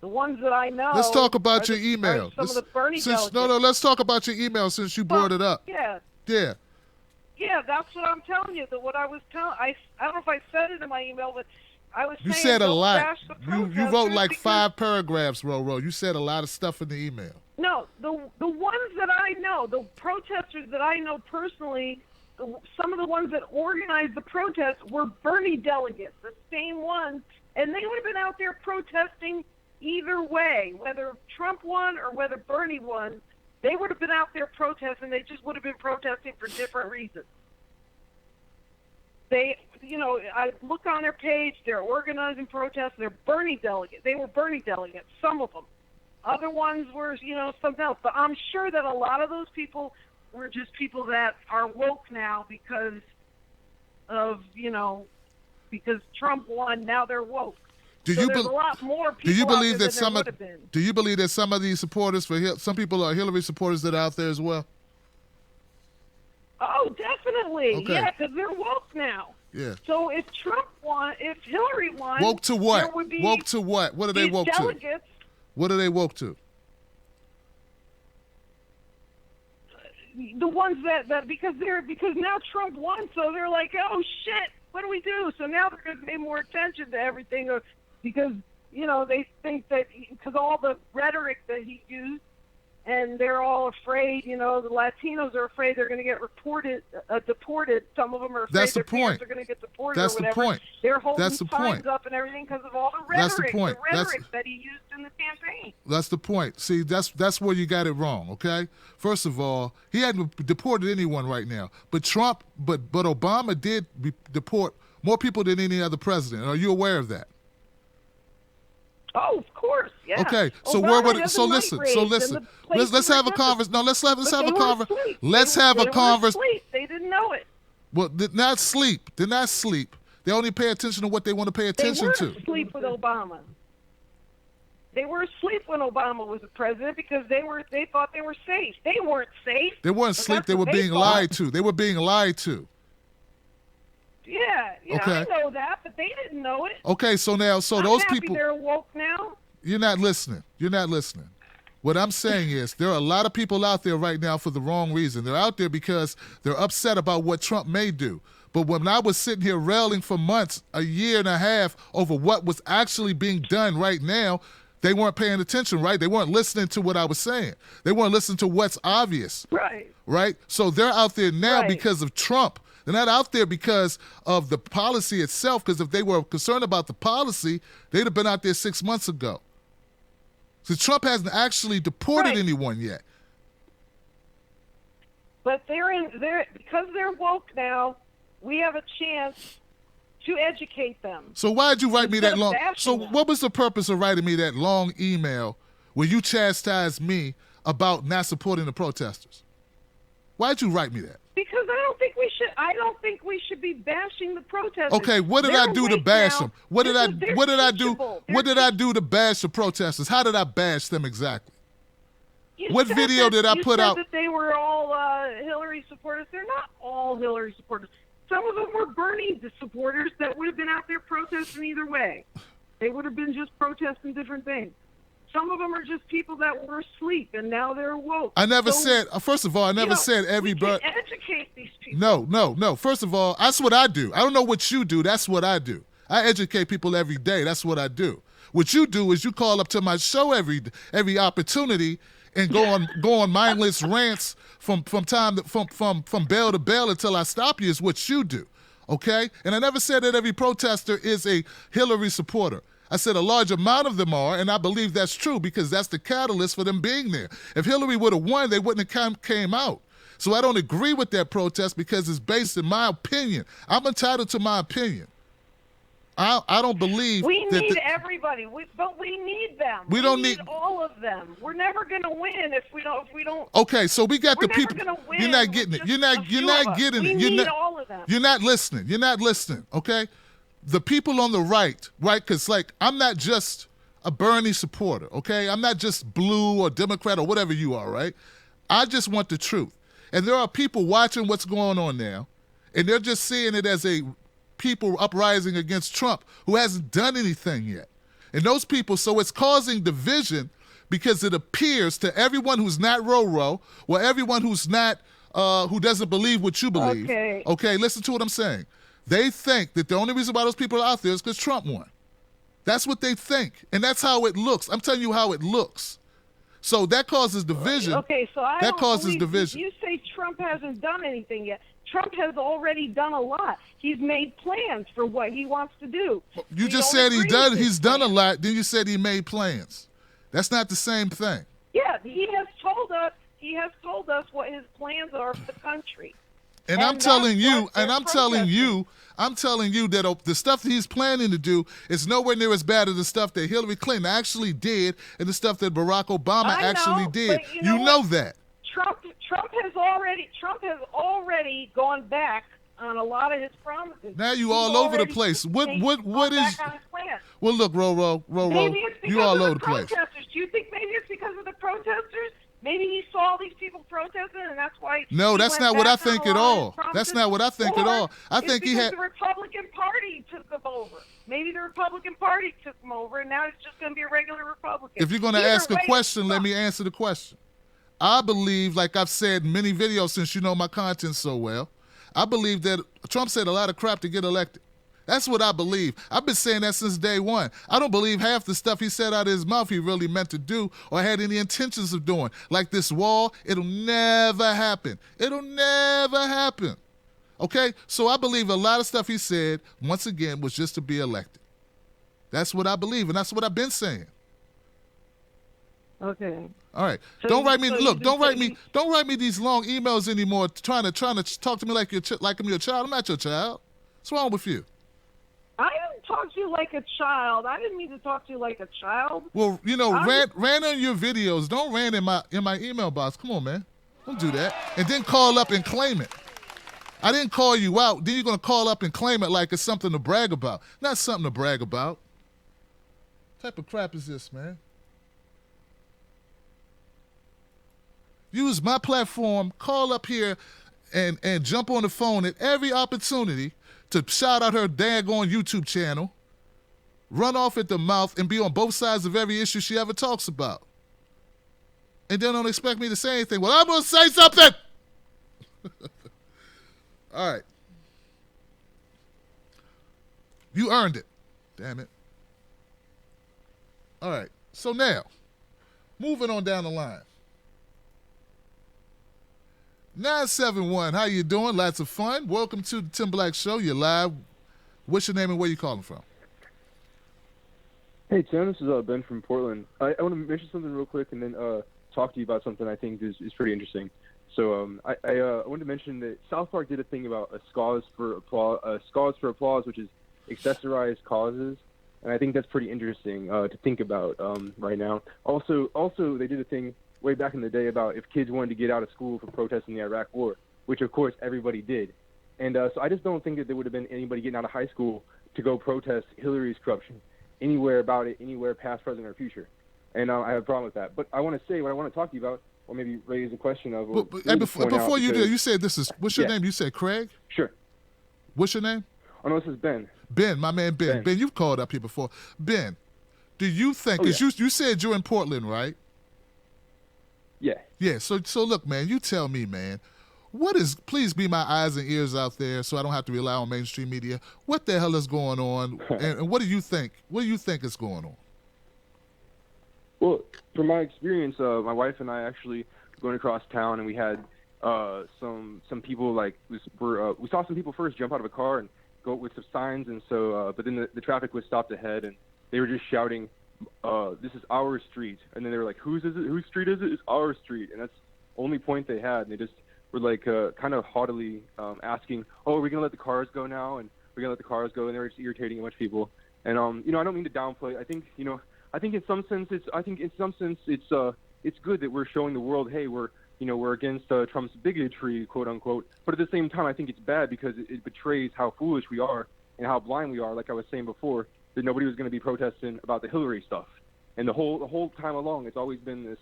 the ones that I know. Let's talk about your email. Some of the Bernie delegates. No, let's talk about your email since you brought it up. Yeah. Yeah. Yeah, that's what I'm telling you. What I was telling, I don't know if I said it in my email, but I was You saying said a don't lot. bash the You wrote like because, 5 paragraphs, Roro. You said a lot of stuff in the email. No, the ones that I know, the protesters that I know personally, some of the ones that organized the protests were Bernie delegates, the same ones, and they would have been out there protesting either way, whether Trump won or whether Bernie won. They would have been out there protesting. They just would have been protesting for different reasons. They, I look on their page. They're organizing protests. They're Bernie delegates. They were Bernie delegates, some of them. Other ones were, something else. But I'm sure that a lot of those people were just people that are woke now because of, because Trump won. Now they're woke. There's a lot more people do you believe out there that some would of have been. Do you believe that some of these supporters some people are Hillary supporters that are out there as well? Oh, definitely. Okay. Yeah, because they're woke now. Yeah. So if Trump won, if Hillary won, Woke to what? there would be Woke to what? What are they these woke delegates, to? What are they woke to? The ones that because now Trump won, so they're like, oh shit, what do we do? So now they're going to pay more attention to everything because they think that because all the rhetoric that he used, and they're all afraid. You know, the Latinos are afraid they're going to get deported. Some of them are afraid That's the their parents point. are going to get deported That's or the whatever. point. They're holding That's the signs point. up and everything because of all the rhetoric. That's the point. The rhetoric that he used in the campaign. That's the point. See, that's where you got it wrong, okay? First of all, he hadn't deported anyone right now. But Obama did deport more people than any other president. Are you aware of that? Oh, of course, yeah. Okay, so Obama has so a night listen, raid, so and listen. the place Let's have a was conversation. No, let's have a conversation. asleep. Let's They have a were conversation. asleep. They didn't know it. Well, they're not sleep. They're not sleep. They only pay attention to what they want to pay They attention were to. asleep with Obama. They were asleep when Obama was the president because they thought they were safe. They weren't safe. They weren't But asleep. that's They what were being thought. lied to. They were being lied to. Yeah, Okay. I know that, but they didn't know it. Okay, so now, so I'm those happy people. they're woke now. You're not listening. You're not listening. What I'm saying is there are a lot of people out there right now for the wrong reason. They're out there because they're upset about what Trump may do. But when I was sitting here railing for months, a year and a half, over what was actually being done right now, they weren't paying attention, right? They weren't listening to what I was saying. They weren't listening to what's obvious, Right. right? So they're out there now Right. because of Trump. They're not out there because of the policy itself, because if they were concerned about the policy, they'd have been out there 6 months ago. So Trump hasn't actually deported Right. anyone yet. But because they're woke now, we have a chance to educate them. So why'd you write me that Instead of long? bashing So them. what was the purpose of writing me that long email where you chastised me about not supporting the protesters? Why'd you write me that? Because I don't think we should be bashing the protesters. Okay, what did They're I do to awake bash now. them? What did I do? They're What did I do? teachable. What did I do to bash the protesters? How did I bash them exactly? You What said video did I you put said out? that they were all Hillary supporters. They're not all Hillary supporters. Some of them were Bernie supporters that would have been out there protesting either way. They would have been just protesting different things. Some of them are just people that were asleep and now they're woke. I never So, said. First of all, I never said we everybody. can educate these people. No. First of all, that's what I do. I don't know what you do. That's what I do. I educate people every day. That's what I do. What you do is you call up to my show every opportunity and go on mindless rants from bell to bell until I stop you is what you do. Okay? And I never said that every protester is a Hillary supporter. I said a large amount of them are, and I believe that's true because that's the catalyst for them being there. If Hillary would have won, they wouldn't have came out. So I don't agree with that protest because it's based in my opinion. I'm entitled to my opinion. I don't believe We that need everybody, but we need them. We don't need- all of them. We're never going to win if we don't. Okay, so we got We're the never people. gonna win You're not with getting it. just You're a not few of us. getting We it. You're need not. all of them. You're not listening. You're not listening. Okay, the people on the right, because like I'm not just a Bernie supporter. Okay, I'm not just blue or Democrat or whatever you are. Right, I just want the truth. And there are people watching what's going on now, and they're just seeing it as a people uprising against Trump who hasn't done anything yet. And those people, so it's causing division because it appears to everyone who's not Roro or everyone who's not, who doesn't believe what you believe. Okay, listen to what I'm saying. They think that the only reason why those people are out there is because Trump won. That's what they think. And that's how it looks. I'm telling you how it looks. So that causes division. Okay, so I that don't causes believe division. You say Trump hasn't done anything yet. Trump has already done a lot. He's made plans for what he wants to do. You We just don't said agree with his he's done a plans. lot, then you said he made plans. That's not the same thing. Yeah, he has told us what his plans are for the country. And And I'm telling that's you, what they're and I'm telling you that the stuff that he's planning to do is nowhere near as bad as the stuff that Hillary Clinton actually did and the stuff that Barack Obama I know, actually did. but you know know what? that. Trump has already gone back on a lot of his promises. Now you He's all over the already place. What gone is? back on his plans. Well, look, Roro, Maybe it's because you all of over the the place. protesters. Do you think maybe it's because of the protesters? Maybe he saw all these people protesting, and that's why. No, he that's went not what I back on think a at lot of all. his promises. That's not what I think at Or all. I it's think he because had. the Republican Party took them over. Maybe the Republican Party took them over, and now it's just going to be a regular Republican. If you're going to Either ask a way, question, let sucks. me answer the question. I believe, like I've said in many videos since you know my content so well, I believe that Trump said a lot of crap to get elected. That's what I believe. I've been saying that since day one. I don't believe half the stuff he said out of his mouth he really meant to do or had any intentions of doing. Like this wall, it'll never happen. It'll never happen. Okay? So I believe a lot of stuff he said, once again, was just to be elected. That's what I believe, and that's what I've been saying. Okay. All right. So Don't write me. so Look. you Don't write say- me. Don't write me these long emails anymore. Trying to talk to me like I'm your child. I'm not your child. What's wrong with you? I didn't talk to you like a child. I didn't mean to talk to you like a child. Well, you know, I'm- ran on your videos. Don't ran in my email box. Come on, man. Don't do that. And then call up and claim it. I didn't call you out. Then you're gonna call up and claim it like it's something to brag about. Not something to brag about. What type of crap is this, man? Use my platform, call up here, and jump on the phone at every opportunity to shout out her daggone YouTube channel, run off at the mouth, and be on both sides of every issue she ever talks about. And then don't expect me to say anything. Well, I'm going to say something! All right. You earned it. Damn it. All right. So now, moving on down the line. 971, how you doing? Lots of fun. Welcome to the Tim Black Show. You're live. What's your name and where you calling from? Hey, Tim, this is Ben from Portland. I want to mention something real quick and then talk to you about something I think is pretty interesting. So I wanted to mention that South Park did a thing about a cause for applause, which is accessorized causes, and I think that's pretty interesting to think about right now. Also, they did a thing way back in the day about if kids wanted to get out of school for protesting the Iraq War, which of course everybody did. And so I just don't think that there would have been anybody getting out of high school to go protest Hillary's corruption anywhere about it, anywhere past, present, or future. And I have a problem with that. But I want to say what I want to talk to you about, or maybe raise a question of. Before you do, you said this is, what's your name? You said Craig? Sure. What's your name? Oh, no, this is Ben. Ben, my man Ben. Ben, you've called up here before. Ben, do you think, because you said you're in Portland, right? Yeah. Yeah, so look, man, you tell me, man, please be my eyes and ears out there so I don't have to rely on mainstream media. What the hell is going on, and what do you think? What do you think is going on? Well, from my experience, my wife and I actually were going across town, and we had some people, like, we saw some people first jump out of a car and go with some signs, and so, but then the traffic was stopped ahead, and they were just shouting, this is our street. And then they were like, whose street is it? It's our street. And that's the only point they had. And they just were like kind of haughtily asking, oh, are we going to let the cars go now? And we're going to let the cars go. And they were just irritating a bunch of people. And, I don't mean to downplay. I think in some sense it's good that we're showing the world, hey, we're against Trump's bigotry, quote unquote. But at the same time, I think it's bad because it betrays how foolish we are and how blind we are, like I was saying before, that nobody was going to be protesting about the Hillary stuff. And the whole time along, it's always been this,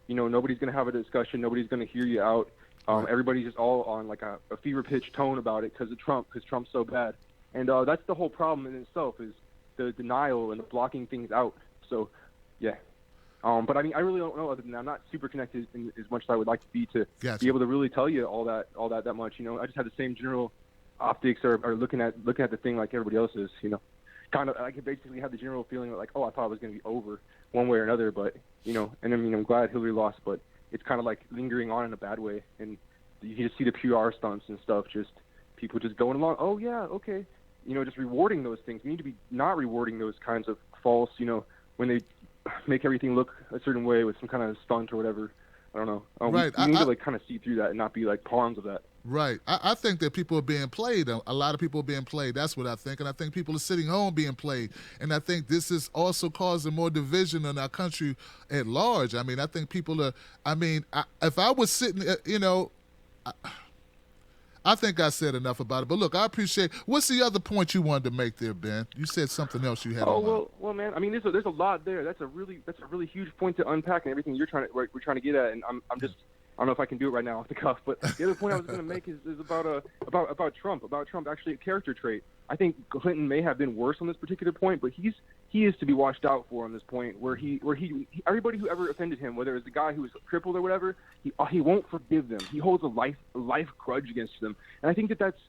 nobody's going to have a discussion. Nobody's going to hear you out. Everybody's just all on like a fever-pitched tone about it because Trump's so bad. And that's the whole problem in itself, is the denial and the blocking things out. So, yeah. But I mean, I really don't know. Other than that, I'm not super connected as much as I would like to be be able to really tell you all that much. I just have the same general optics or looking at the thing like everybody else is. Kind of, I could basically have the general feeling that, like, oh, I thought it was going to be over one way or another, but and I mean, I'm glad Hillary lost, but it's kind of like lingering on in a bad way, and you just see the PR stunts and stuff, just people just going along. Oh yeah, okay, just rewarding those things. We need to be not rewarding those kinds of false, when they make everything look a certain way with some kind of stunt or whatever. I don't know. Right. We need to like kind of see through that and not be like pawns of that. Right. I think that people are being played. A lot of people are being played. That's what I think. And I think people are sitting home being played. And I think this is also causing more division in our country at large. I mean, I think people are, if I was sitting, I think I said enough about it. But look, I appreciate, what's the other point you wanted to make there, Ben? You said something else you had on mind. Well, man, I mean, there's a lot there. That's a really huge point to unpack and everything we're trying to get at. And I'm just, I don't know if I can do it right now off the cuff, but the other point I was going to make is about Trump. About Trump, actually a character trait. I think Clinton may have been worse on this particular point, but he is to be watched out for on this point. Where he everybody who ever offended him, whether it's the guy who was crippled or whatever, he won't forgive them. He holds a life grudge against them, and I think that's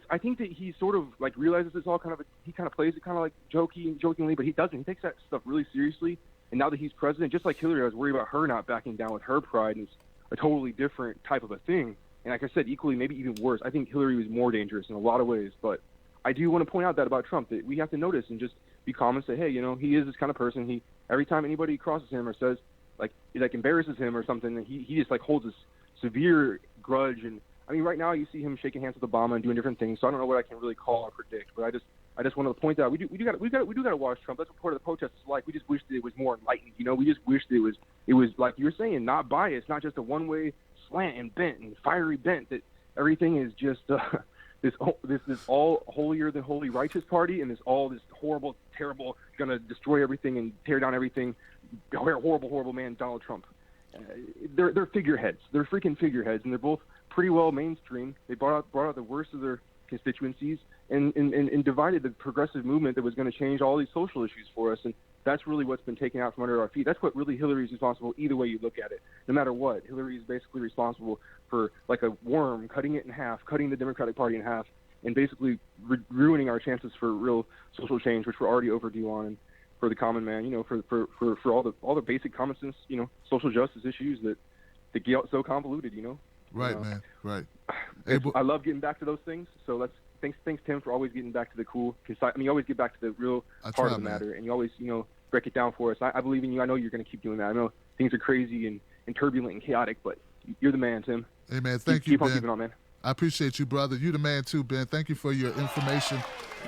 I think that he sort of like realizes it's all he kind of plays it kind of like jokingly, but he doesn't. He takes that stuff really seriously. And now that he's president, just like Hillary, I was worried about her not backing down with her pride, and it's a totally different type of a thing. And like I said, equally, maybe even worse. I think Hillary was more dangerous in a lot of ways. But I do want to point out that about Trump, that we have to notice and just be calm and say, hey, he is this kind of person. Every time anybody crosses him or says like embarrasses him or something, he just like holds this severe grudge. And I mean, right now you see him shaking hands with Obama and doing different things. So I don't know what I can really call or predict. But I just wanted to point out we do got to watch Trump. That's what part of the protest is like. We just wish that it was more enlightened. We just wish that it was like you were saying, not biased, not just a one-way slant and bent and fiery bent. That everything is just this all holier than holy righteous party, and this horrible, terrible, gonna destroy everything and tear down everything. Horrible man, Donald Trump. They're figureheads. They're freaking figureheads, and they're both pretty well mainstream. They brought out the worst of their constituencies and divided the progressive movement that was going to change all these social issues for us. And that's really what's been taken out from under our feet. That's what really Hillary's responsible, either way you look at it. No matter what, Hillary is basically responsible for, like a worm, cutting it in half, cutting the Democratic Party in half, and basically ruining our chances for real social change, which we're already overdue on. And for the common man, for all the basic common sense, social justice issues that get so convoluted, Right, man. Right. I love getting back to those things. So thanks Tim for always getting back to the cool. You always get back to the real part of the matter, and you always break it down for us. I believe in you. I know you're going to keep doing that. I know things are crazy and turbulent and chaotic, but you're the man, Tim. Hey man, thank you, keep Ben. on keeping on, man. I appreciate you, brother. You the man too, Ben. Thank you for your information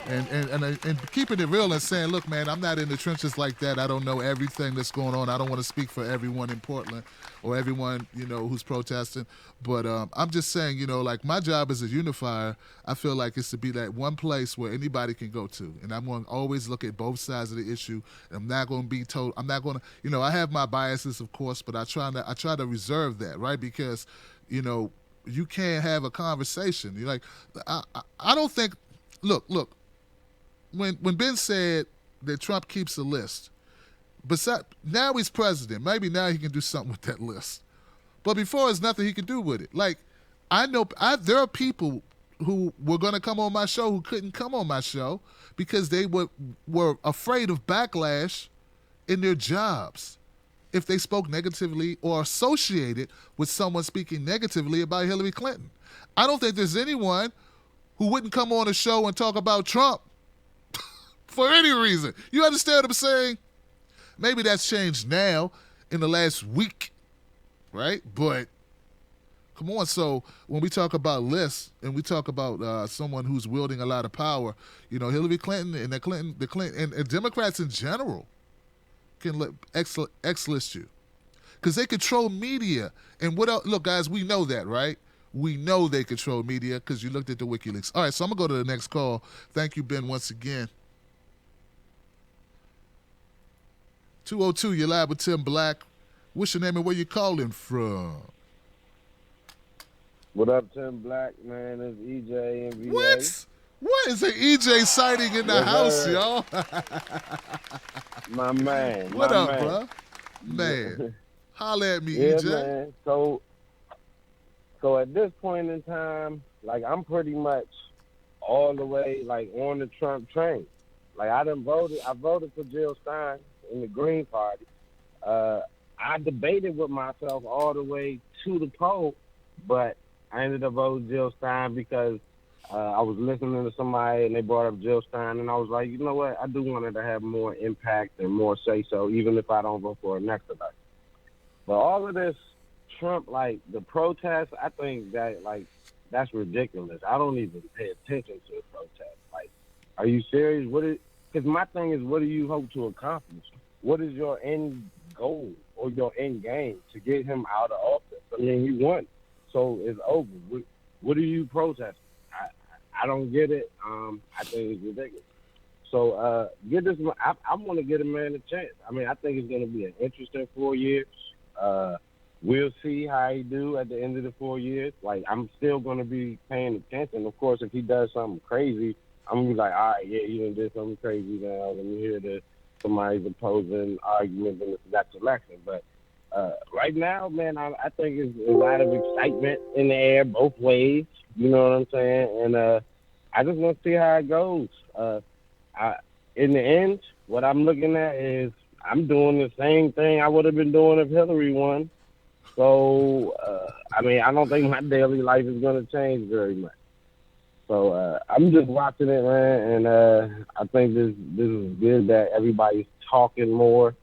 and keeping it real and saying, look, man, I'm not in the trenches like that. I don't know everything that's going on. I don't want to speak for everyone in Portland or everyone, who's protesting. But I'm just saying, like my job as a unifier, I feel like it's to be that one place where anybody can go to. And I'm going to always look at both sides of the issue. I'm not going to be told, I'm not going to, I have my biases, of course, but I try to reserve that, right? Because, you can't have a conversation. You're like, I don't think. Look. When Ben said that Trump keeps a list, but now he's president. Maybe now he can do something with that list. But before, there's nothing he can do with it. Like, I know there are people who were going to come on my show who couldn't come on my show because they were afraid of backlash in their jobs if they spoke negatively or associated with someone speaking negatively about Hillary Clinton. I don't think there's anyone who wouldn't come on a show and talk about Trump for any reason. You understand what I'm saying? Maybe that's changed now in the last week, right? But come on, so when we talk about lists and we talk about someone who's wielding a lot of power, Hillary Clinton and the Clinton and Democrats in general can X-list you because they control media. And what else? Look, guys, we know that, right? We know they control media because you looked at the WikiLeaks. All right, so I'm going to go to the next call. Thank you, Ben, once again. 202, you're live with Tim Black. What's your name and where you calling from? What up, Tim Black, man? It's EJ and VA. What is an EJ sighting in the house, y'all? My man. What up, bro? Man, holla at me, yeah, EJ. Man. So at this point in time, like I'm pretty much all the way like on the Trump train. Like I voted for Jill Stein in the Green Party. I debated with myself all the way to the poll, but I ended up voting Jill Stein because I was listening to somebody and they brought up Jill Stein, and I was like, you know what? I do want her to have more impact and more say-so, even if I don't vote for her next election. But all of this Trump, like the protests, I think that that's ridiculous. I don't even pay attention to the protests. Like, are you serious? Because my thing is, what do you hope to accomplish? What is your end goal or your end game to get him out of office? I mean, he won, so it's over. What are you protesting? I don't get it. I think it's ridiculous. So get this. I want to get a man a chance. I mean, I think it's going to be an interesting 4 years. We'll see how he do at the end of the 4 years. Like, I'm still going to be paying attention. Of course, if he does something crazy, I'm going to be like, all right, yeah, you done did something crazy now. Let me hear somebody's opposing argument in the next election. But right now, man, I think there's a lot of excitement in the air both ways. You know what I'm saying? And I just want to see how it goes. In the end, what I'm looking at is I'm doing the same thing I would have been doing if Hillary won. So, I don't think my daily life is going to change very much. So I'm just watching it, man, and I think this is good that everybody's talking more.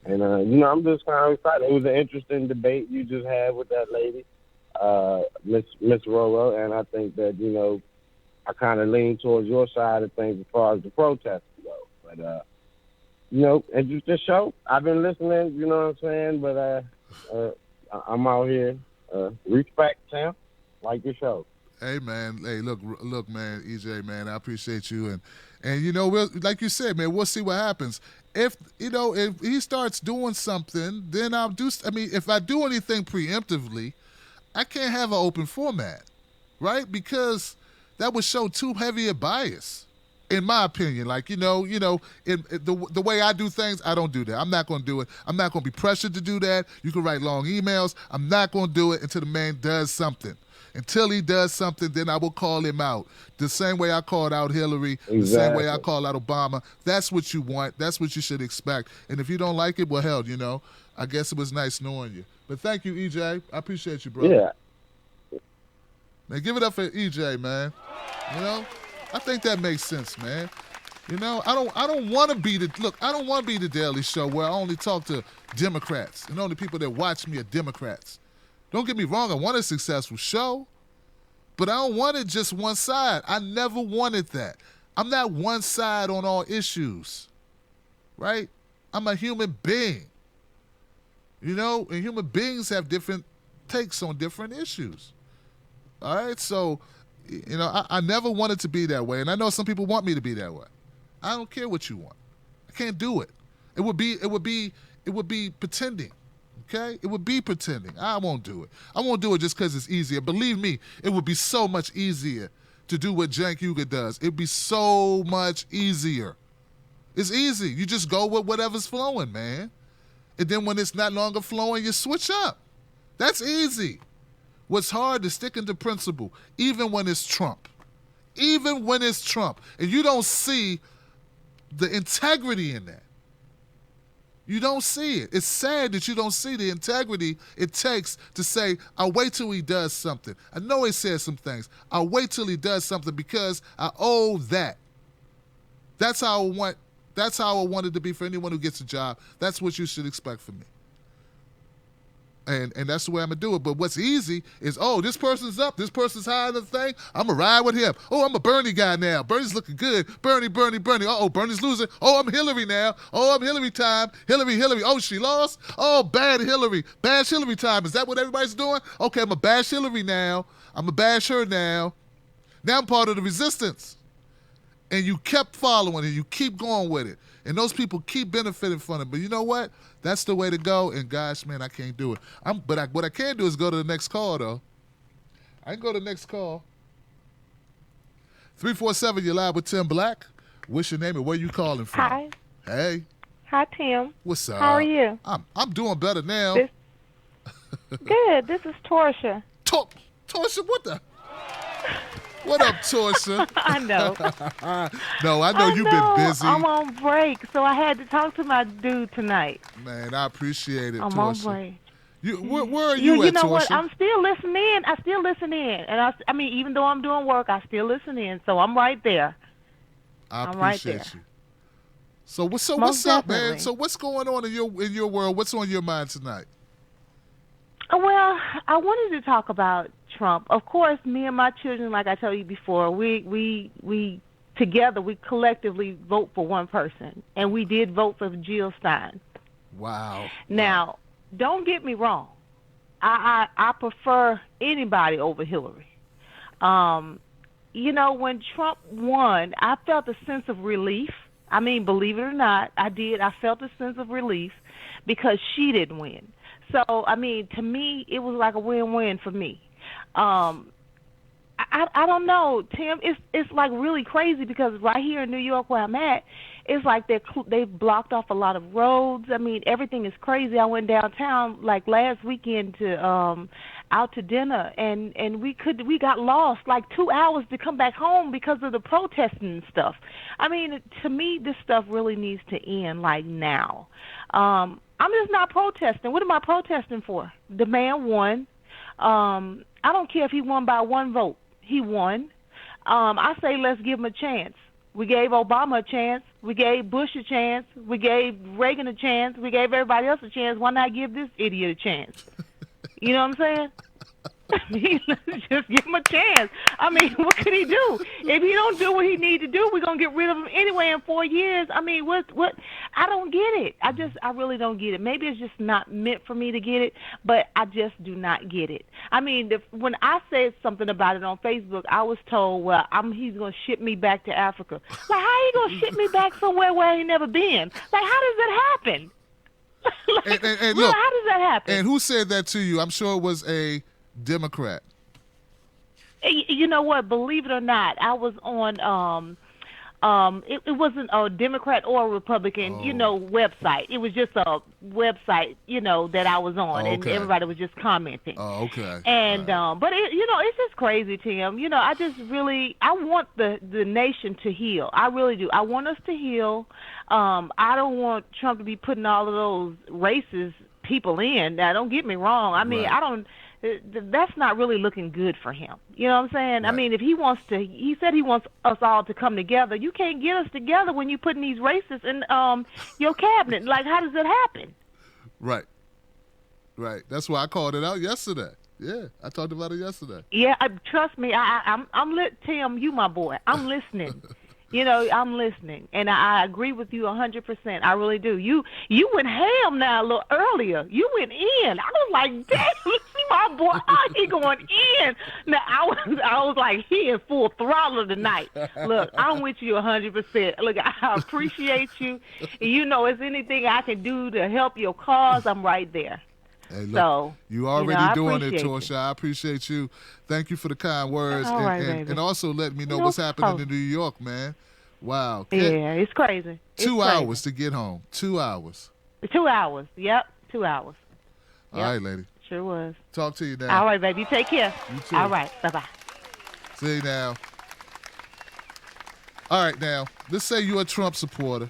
And, I'm just kind of excited. It was an interesting debate you just had with that lady, Miss Roro, and I think that, I kind of lean towards your side of things as far as the protests go. But, interesting show. I've been listening, you know what I'm saying? But I'm out here. Respect, Sam. Like your show. Hey, man. Hey, look, man, EJ, man, I appreciate you. And we'll, like you said, man, we'll see what happens. If he starts doing something, then I'll do. If I do anything preemptively, I can't have an open format, right? Because that would show too heavy a bias, in my opinion. Like, in the way I do things, I don't do that. I'm not going to do it. I'm not going to be pressured to do that. You can write long emails. I'm not going to do it until the man does something. Until he does something, then I will call him out. The same way I called out Hillary, the same way I called out Obama. That's what you want. That's what you should expect. And if you don't like it, well, hell, I guess it was nice knowing you. But thank you, EJ. I appreciate you, bro. Yeah. Man, give it up for EJ, man. I think that makes sense, man. I don't want to be the Daily Show where I only talk to Democrats and only people that watch me are Democrats. Don't get me wrong, I want a successful show, but I don't want it just one side. I never wanted that. I'm not one side on all issues, right? I'm a human being, and human beings have different takes on different issues. All right, so, I never wanted to be that way, and I know some people want me to be that way. I don't care what you want. I can't do it. It would be pretending. Okay? It would be pretending. I won't do it. I won't do it just because it's easier. Believe me, it would be so much easier to do what Cenk Uygur does. It'd be so much easier. It's easy. You just go with whatever's flowing, man. And then when it's not longer flowing, you switch up. That's easy. What's hard is sticking to principle, even when it's Trump. Even when it's Trump. And you don't see the integrity in that. You don't see it. It's sad that you don't see the integrity it takes to say, I'll wait till he does something. I know he says some things. I'll wait till he does something because I owe that. That's how I want it to be for anyone who gets a job. That's what you should expect from me. And that's the way I'm going to do it. But what's easy is, this person's up. This person's high on the thing. I'm going to ride with him. I'm a Bernie guy now. Bernie's looking good. Bernie. Bernie's losing. I'm Hillary now. I'm Hillary time. Hillary. She lost? Bad Hillary. Bash Hillary time. Is that what everybody's doing? Okay, I'm going to bash Hillary now. I'm going to bash her now. Now I'm part of the resistance. And you kept following it. You keep going with it. And those people keep benefiting from it. But you know what? That's the way to go. And gosh, man, I can't do it. What I can do is go to the next call, though. I can go to the next call. 347, you're live with Tim Black. What's your name and where you calling from? Hi. Hey. Hi, Tim. What's up? How are you? I'm doing better now. Good. This is Torsha. Torsha, what the? What up, Torsha? I know. No, I know you've been busy. I'm on break, so I had to talk to my dude tonight. Man, I appreciate it, I'm Torsha. on break. Where are you at, You know Torsha? what? I'm still listening. I still listen in. And even though I'm doing work, I still listen in. So I'm right there. I I'm appreciate right there. you. So what's up, definitely. man? So what's going on in your world? What's on your mind tonight? Well, I wanted to talk about Trump. Of course, me and my children, like I told you before, we together, we collectively vote for one person, and we did vote for Jill Stein. Wow. Now, don't get me wrong. I prefer anybody over Hillary. When Trump won, I felt a sense of relief. I mean, believe it or not, I did. I felt a sense of relief because she didn't win. So, to me, it was like a win-win for me. I don't know, Tim. It's like really crazy because right here in New York where I'm at, it's like they've blocked off a lot of roads. I mean, everything is crazy. I went downtown like last weekend to out to dinner, and we got lost like 2 hours to come back home because of the protesting and stuff. I mean, to me, this stuff really needs to end like now. I'm just not protesting. What am I protesting for? The man won. I don't care if he won by 1 vote. He won. I say let's give him a chance. We gave Obama a chance. We gave Bush a chance. We gave Reagan a chance. We gave everybody else a chance. Why not give this idiot a chance? You know what I'm saying? I mean, let's just give him a chance. I mean, what could he do? If he don't do what he need to do, we're going to get rid of him anyway in 4 years. I mean, what? I don't get it. I really don't get it. Maybe it's just not meant for me to get it, but I just do not get it. I mean, when I said something about it on Facebook, I was told, well, he's going to ship me back to Africa. Like, how he going to ship me back somewhere where I ain't never been? Like, how does that happen? Like, and look, look, how does that happen? And who said that to you? I'm sure it was a Democrat. You know what? Believe it or not, I was on. It wasn't a Democrat or a Republican, website. It was just a website, that I was on, and everybody was just commenting. Oh, okay. And but it's just crazy, Tim. I want the nation to heal. I really do. I want us to heal. I don't want Trump to be putting all of those racist people in. Now, don't get me wrong. I mean, Right. That's not really looking good for him. You know what I'm saying? Right. I mean, if he said he wants us all to come together. You can't get us together when you're putting these racists in your cabinet. Like, how does that happen? Right. That's why I called it out yesterday. Yeah, I talked about it yesterday. Yeah, trust me. I'm Tim, you my boy. I'm listening. I'm listening, and I agree with you 100%. I really do. You went ham now a little earlier. You went in. I was like, damn, you see my boy? He going in. Now I was like, he in full throttle tonight. Look, I'm with you 100%. Look, I appreciate you. It's anything I can do to help your cause, I'm right there. Hey, look, so you already doing it, appreciate Torsha. I appreciate you. Thank you for the kind words, All right, baby. and also letting me know No what's happening problem. in New York, man. Wow. Yeah, it's crazy. It's 2 crazy. hours to get home. 2 hours. 2 hours. Yep, 2 hours. All Yep. right, lady. Sure was. Talk to you now. All right, baby. Take care. You too. All right. Bye-bye. See you now. All right, now, let's say you're a Trump supporter,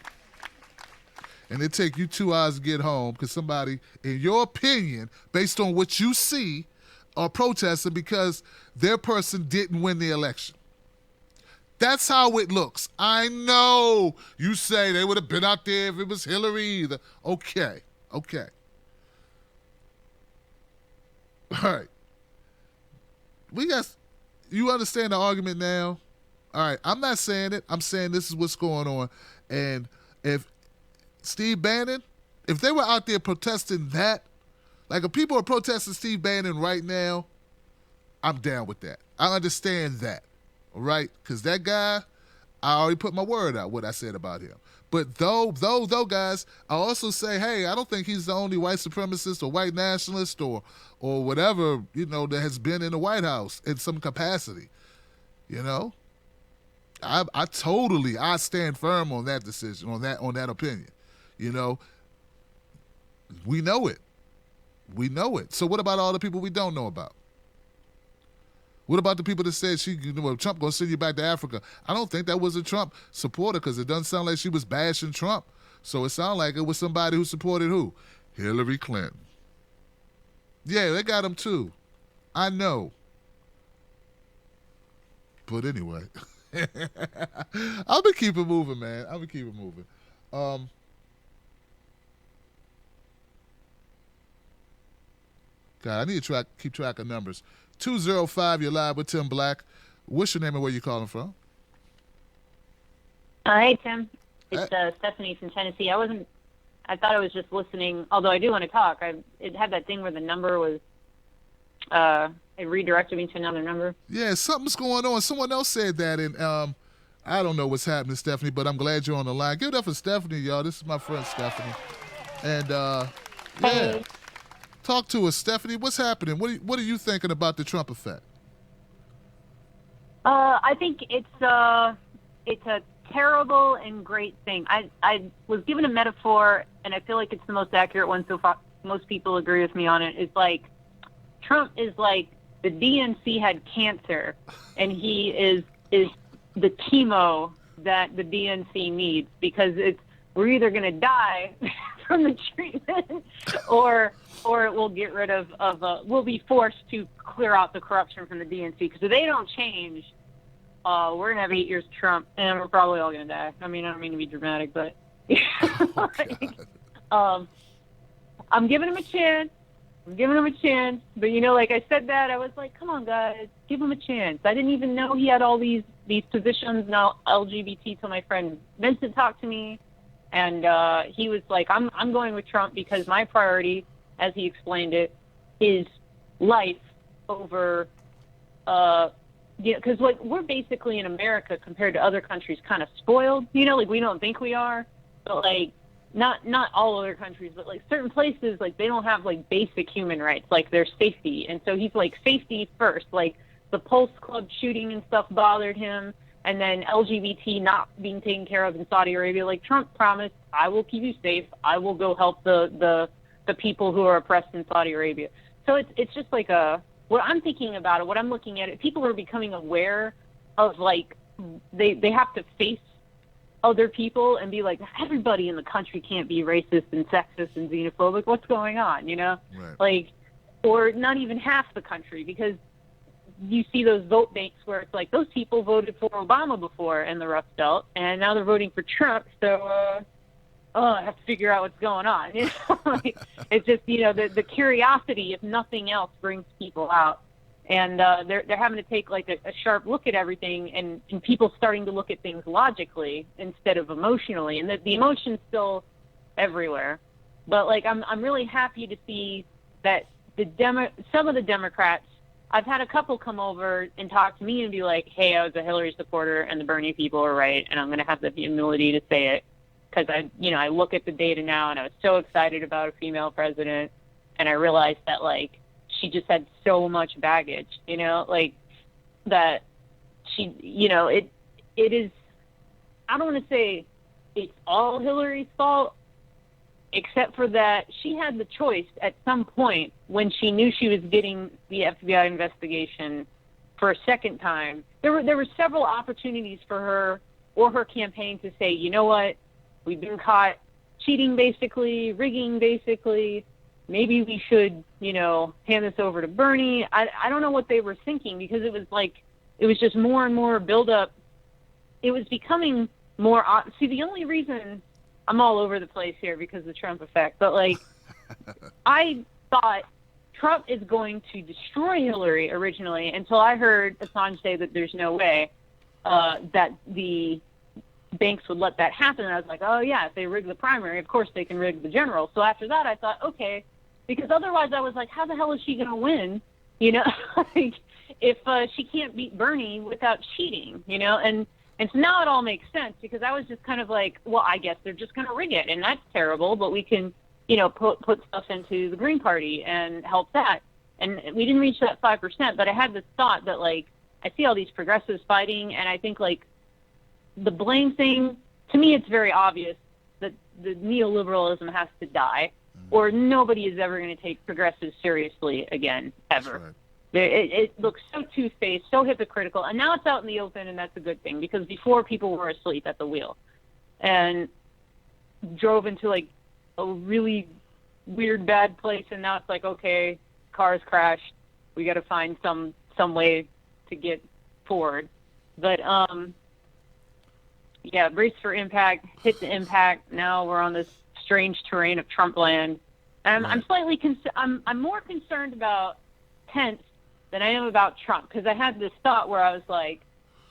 and it take you 2 hours to get home because somebody, in your opinion, based on what you see, are protesting because their person didn't win the election. That's how it looks. I know you say they would have been out there if it was Hillary either. Okay. All right. You understand the argument now? All right, I'm not saying it. I'm saying this is what's going on. And if Steve Bannon, if they were out there protesting that, like if people are protesting Steve Bannon right now, I'm down with that. I understand that, all right? Because that guy, I already put my word out, what I said about him. But though, guys, I also say, hey, I don't think he's the only white supremacist or white nationalist or whatever, that has been in the White House in some capacity, I stand firm on that decision, on that opinion. We know it. So what about all the people we don't know about? What about the people that said Trump gonna send you back to Africa? I don't think that was a Trump supporter because it doesn't sound like she was bashing Trump. So it sounded like it was somebody who supported who? Hillary Clinton. Yeah, they got him too. I know. But anyway, I'll be keeping moving, man. God, I need to keep track of numbers. 205, you're live with Tim Black. What's your name and where you calling from? Hi, Tim. It's Stephanie from Tennessee. I thought I was just listening, although I do want to talk. It had that thing where the number was, it redirected me to another number. Yeah, something's going on. Someone else said that, and I don't know what's happening, Stephanie, but I'm glad you're on the line. Give it up for Stephanie, y'all. This is my friend Stephanie. And, Hey. Talk to us, Stephanie. What's happening? What are you thinking about the Trump effect? I think it's a terrible and great thing. I was given a metaphor, and I feel like it's the most accurate one so far. Most people agree with me on it. It's like Trump is like the DNC had cancer, and he is the chemo that the DNC needs, because we're either going to die from the treatment, or we'll get rid of we'll be forced to clear out the corruption from the DNC, because if they don't change, we're going to have 8 years of Trump, and we're probably all going to die. I mean, I don't mean to be dramatic, but I'm giving him a chance. But, like I said that, I was like, come on, guys, give him a chance. I didn't even know he had all these positions now, LGBT, till my friend Vincent talked to me. And he was like, I'm going with Trump because my priority, as he explained it, is life over, because we're basically in America compared to other countries kind of spoiled, like we don't think we are, but like not all other countries, but like certain places, like they don't have like basic human rights, like their safety. And so he's like safety first, like the Pulse Club shooting and stuff bothered him. And then LGBT not being taken care of in Saudi Arabia, like Trump promised, I will keep you safe. I will go help the people who are oppressed in Saudi Arabia. So it's just like what I'm thinking about it, what I'm looking at it, people are becoming aware of like they have to face other people and be like, everybody in the country can't be racist and sexist and xenophobic. What's going on, Right. Like, or not even half the country, because you see those vote banks where it's like those people voted for Obama before in the Rust Belt, and now they're voting for Trump. So, I have to figure out what's going on. Like, it's just the curiosity, if nothing else, brings people out, and they're having to take like a sharp look at everything, and people starting to look at things logically instead of emotionally, and the emotion's still everywhere. But like I'm really happy to see that some of the Democrats. I've had a couple come over and talk to me and be like, hey, I was a Hillary supporter and the Bernie people are right, and I'm going to have the humility to say it, because I look at the data now, and I was so excited about a female president, and I realized that like she just had so much baggage, like that she, it is, I don't want to say it's all Hillary's fault, except for that she had the choice at some point when she knew she was getting the FBI investigation for a second time. There were several opportunities for her or her campaign to say, you know what, we've been caught cheating basically, rigging basically, maybe we should, hand this over to Bernie. I don't know what they were thinking, because it was just more and more buildup. It was becoming more, see, the only reason I'm all over the place here because of the Trump effect, but like I thought Trump is going to destroy Hillary originally, until I heard Assange say that there's no way that the banks would let that happen. And I was like, oh yeah, if they rig the primary, of course they can rig the general. So after that I thought, okay, because otherwise I was like, how the hell is she going to win? Like if she can't beat Bernie without cheating, And so now it all makes sense, because I was just kind of like, well, I guess they're just going to rig it, and that's terrible, but we can, put stuff into the Green Party and help that. And we didn't reach that 5%, but I had this thought that, like, I see all these progressives fighting, and I think, like, the blame thing, to me it's very obvious that the neoliberalism has to die, or nobody is ever going to take progressives seriously again, ever. Right. It looks so two-faced, so hypocritical, and now it's out in the open, and that's a good thing, because before people were asleep at the wheel and drove into like a really weird, bad place, and now it's like, okay, cars crashed, we got to find some way to get forward. But yeah, brace for impact, hit the impact. Now we're on this strange terrain of Trump land, and I'm slightly I'm more concerned about Pence than I am about Trump, because I had this thought where I was like,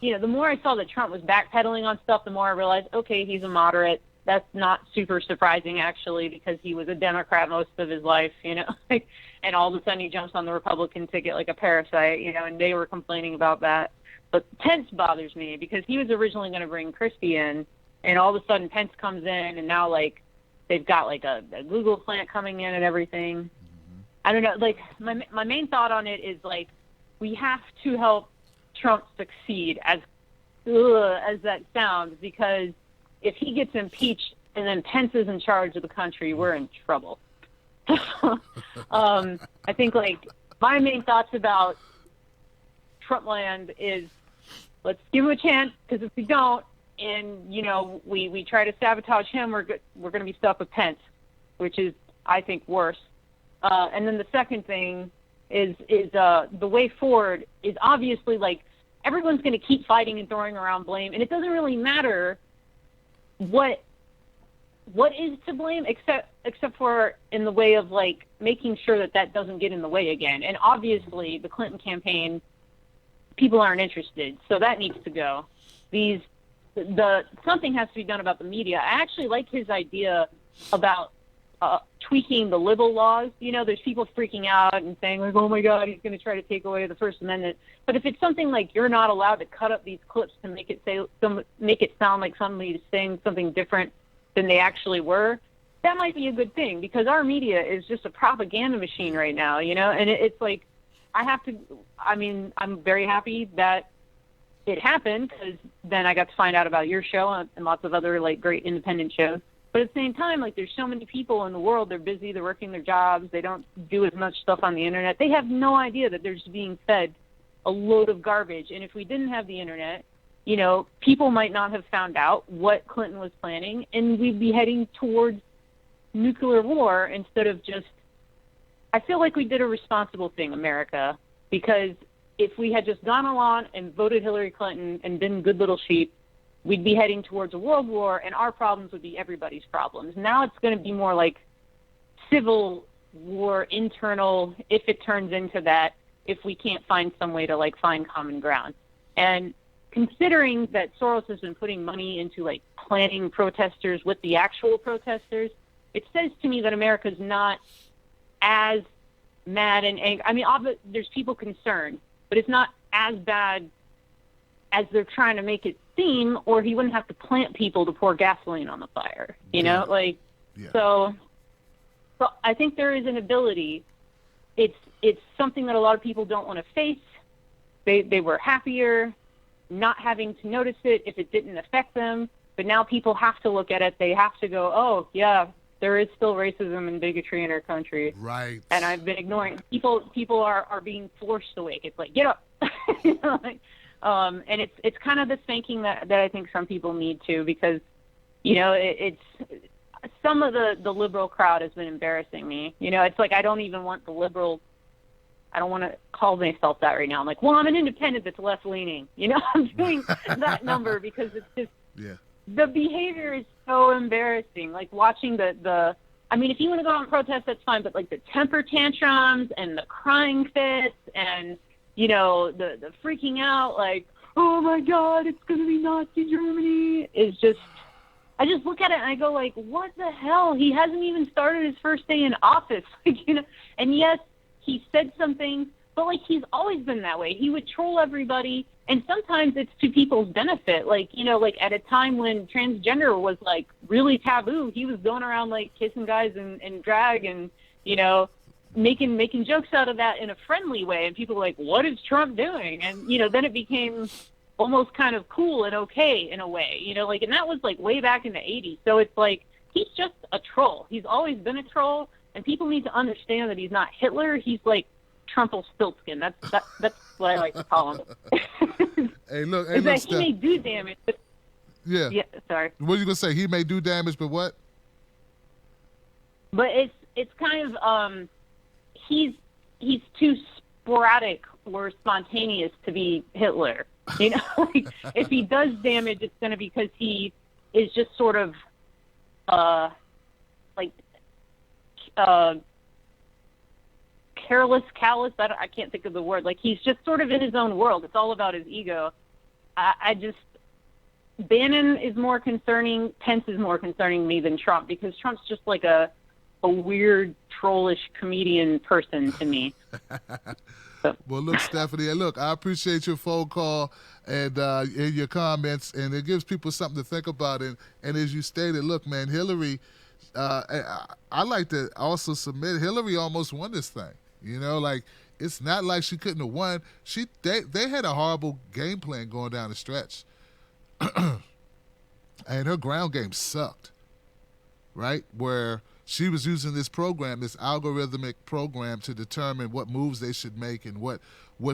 the more I saw that Trump was backpedaling on stuff, the more I realized, okay, he's a moderate. That's not super surprising, actually, because he was a Democrat most of his life, and all of a sudden he jumps on the Republican ticket like a parasite, and they were complaining about that. But Pence bothers me, because he was originally going to bring Christie in, and all of a sudden Pence comes in, and now, like, they've got, like, a Google plant coming in and everything. I don't know, like, my main thought on it is, like, we have to help Trump succeed as as that sounds, because if he gets impeached and then Pence is in charge of the country, we're in trouble. I think, like, my main thoughts about Trumpland is, let's give him a chance, because if we don't, and, you know, we try to sabotage him, we're going to be stuck with Pence, which is, I think, worse. And then the second thing is the way forward is obviously, like, everyone's going to keep fighting and throwing around blame, and it doesn't really matter what is to blame, except for in the way of, like, making sure that doesn't get in the way again. And obviously, the Clinton campaign, people aren't interested, so that needs to go. Something has to be done about the media. I actually like his idea about tweaking the libel laws. You know, there's people freaking out and saying, like, oh my God, he's going to try to take away the First Amendment. But if it's something like you're not allowed to cut up these clips to make it sound like somebody is saying something different than they actually were, that might be a good thing, because our media is just a propaganda machine right now, you know? And it's like, I'm very happy that it happened, because then I got to find out about your show and lots of other, like, great independent shows. But at the same time, like, there's so many people in the world, they're busy, they're working their jobs, they don't do as much stuff on the internet. They have no idea that they're just being fed a load of garbage. And if we didn't have the internet, you know, people might not have found out what Clinton was planning, and we'd be heading towards nuclear war instead of just, I feel like we did a responsible thing, America, because if we had just gone along and voted Hillary Clinton and been good little sheep, we'd be heading towards a world war, and our problems would be everybody's problems. Now it's going to be more like civil war, internal, if it turns into that, if we can't find some way to, like, find common ground. And considering that Soros has been putting money into, like, planning protesters with the actual protesters, it says to me that America's not as mad and angry. I mean, there's people concerned, but it's not as bad as they're trying to make it seem, or he wouldn't have to plant people to pour gasoline on the fire, you know? Like, so I think there is an ability. It's something that a lot of people don't want to face. They were happier not having to notice it if it didn't affect them, but now people have to look at it. They have to go, oh, yeah, there is still racism and bigotry in our country. Right. And I've been ignoring. People are being forced awake. It's like, get up. You know, like, and it's kind of the thinking that I think some people need to, because, you know, it's some of the liberal crowd has been embarrassing me. You know, it's like I don't even want the liberal. I don't want to call myself that right now. I'm like, well, I'm an independent that's left leaning. You know, I'm doing that number because it's just the behavior is so embarrassing. Like watching the I mean, if you want to go out and protest, that's fine, but like the temper tantrums and the crying fits and, you know, the freaking out, like, oh my God, it's going to be Nazi Germany, is just, I just look at it and I go like, what the hell? He hasn't even started his first day in office. Like, you know, and yes, he said something, but like he's always been that way. He would troll everybody, and sometimes it's to people's benefit. Like, you know, like at a time when transgender was like really taboo, he was going around like kissing guys and drag and, you know, making jokes out of that in a friendly way. And people were like, what is Trump doing? And, you know, then it became almost kind of cool and okay in a way, you know, like, and that was like way back in the 80s. So it's like, he's just a troll. He's always been a troll. And people need to understand that he's not Hitler. He's like Trumpelstiltskin. That's what I like to call him. Hey, look, he may do damage, but yeah. Sorry. What are you gonna say? He may do damage, but what? But it's kind of he's too sporadic or spontaneous to be Hitler. You know, like, if he does damage, it's gonna be because he is just sort of like. Callous. I can't think of the word. Like, he's just sort of in his own world. It's all about his ego. Bannon is more concerning. Pence is more concerning me than Trump, because Trump's just like a weird, trollish comedian person to me. So. Well, look, Stephanie, look, I appreciate your phone call and your comments, and it gives people something to think about. And as you stated, look, man, Hillary, I like to also submit, Hillary almost won this thing. You know, like, it's not like she couldn't have won. They had a horrible game plan going down the stretch. and her ground game sucked, right? Where she was using this program, this algorithmic program, to determine what moves they should make and what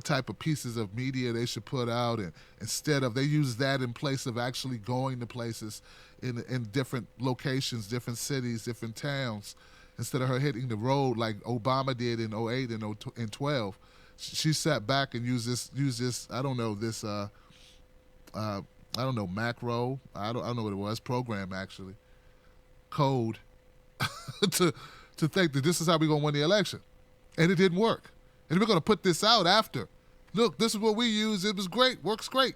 type of pieces of media they should put out. And instead of, they use that in place of actually going to places in different locations, different cities, different towns, instead of her hitting the road like Obama did in 08 and 12. She sat back and used this I don't know, this macro, I don't know what it was, program actually, code to think that this is how we're going to win the election. And it didn't work. And we're going to put this out after. Look, this is what we use. It was great. Works great.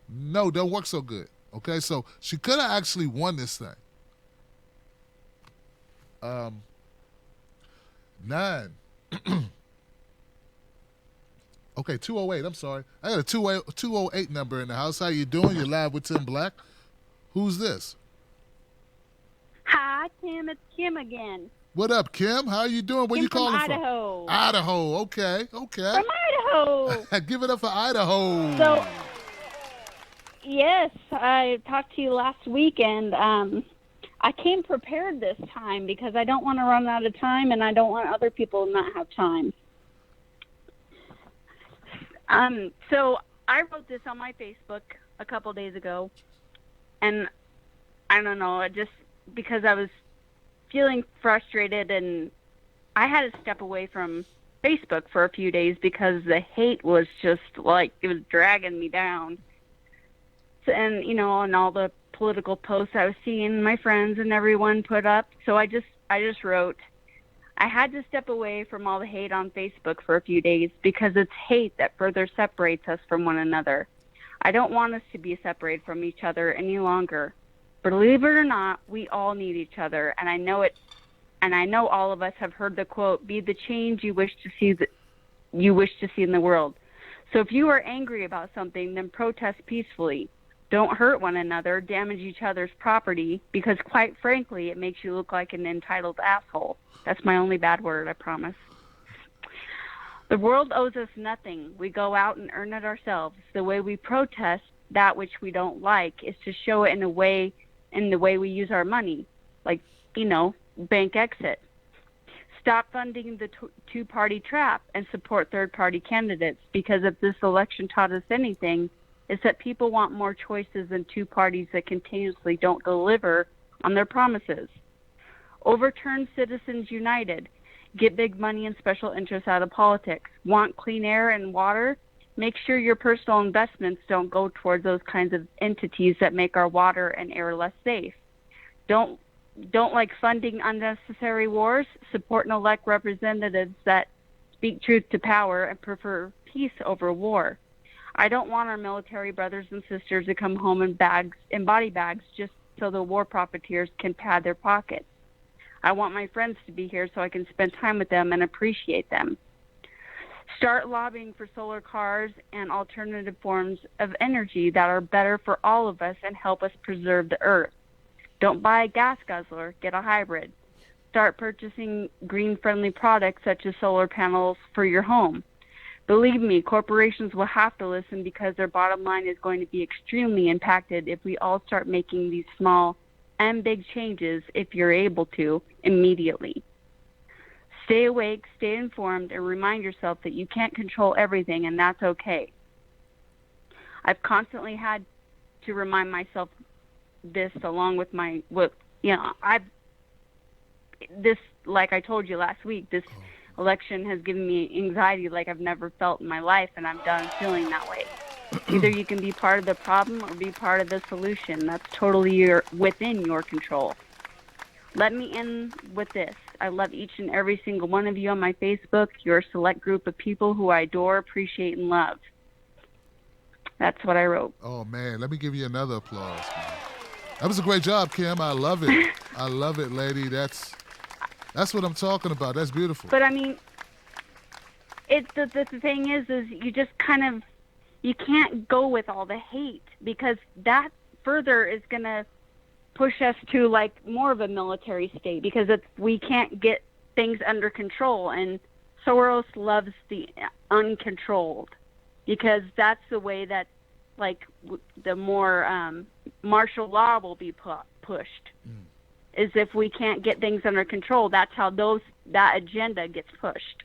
No, don't work so good. Okay, so she could have actually won this thing. 9. Okay, 208. I'm sorry. I got a 208 number in the house. How you doing? You're live with Tim Black. Who's this? Hi, Tim. It's Kim again. What up, Kim? How you doing? Where Kim you calling from? Idaho. Idaho. Okay. From Idaho. Give it up for Idaho. So, yes, I talked to you last week, and I came prepared this time because I don't want to run out of time, and I don't want other people to not have time. So I wrote this on my Facebook a couple days ago, and I don't know, just because I was feeling frustrated, and I had to step away from Facebook for a few days because the hate was just like, it was dragging me down. So, and, you know, and all the political posts I was seeing my friends and everyone put up. So I just wrote, I had to step away from all the hate on Facebook for a few days because it's hate that further separates us from one another. I don't want us to be separated from each other any longer. Believe it or not, we all need each other, and I know it. And I know all of us have heard the quote, "Be the change you wish to see in the world." So if you are angry about something, then protest peacefully. Don't hurt one another, damage each other's property, because quite frankly, it makes you look like an entitled asshole. That's my only bad word, I promise. The world owes us nothing. We go out and earn it ourselves. The way we protest that which we don't like is to show it in the way we use our money, like, you know, bank exit. Stop funding the two-party trap and support third-party candidates, because if this election taught us anything, it's that people want more choices than two parties that continuously don't deliver on their promises. Overturn Citizens United. Get big money and special interests out of politics. Want clean air and water? Make sure your personal investments don't go towards those kinds of entities that make our water and air less safe. Don't like funding unnecessary wars? Support and elect representatives that speak truth to power and prefer peace over war. I don't want our military brothers and sisters to come home in body bags just so the war profiteers can pad their pockets. I want my friends to be here so I can spend time with them and appreciate them. Start lobbying for solar cars and alternative forms of energy that are better for all of us and help us preserve the earth. Don't buy a gas guzzler, get a hybrid. Start purchasing green-friendly products such as solar panels for your home. Believe me, corporations will have to listen because their bottom line is going to be extremely impacted if we all start making these small and big changes, if you're able to, immediately. Stay awake, stay informed, and remind yourself that you can't control everything, and that's okay. I've constantly had to remind myself this, along with this, like I told you last week, this election has given me anxiety like I've never felt in my life, and I'm done feeling that way. Either you can be part of the problem or be part of the solution. That's totally within your control. Let me end with this. I love each and every single one of you on my Facebook. You're a select group of people who I adore, appreciate, and love. That's what I wrote. Oh, man, let me give you another applause, man. That was a great job, Kim. I love it. I love it, lady. That's what I'm talking about. That's beautiful. But, I mean, the thing is you just kind of, you can't go with all the hate, because that further is going to push us to, like, more of a military state, because we can't get things under control. And Soros loves the uncontrolled, because that's the way that like the more martial law will be pushed. Is if we can't get things under control, that's how that agenda gets pushed.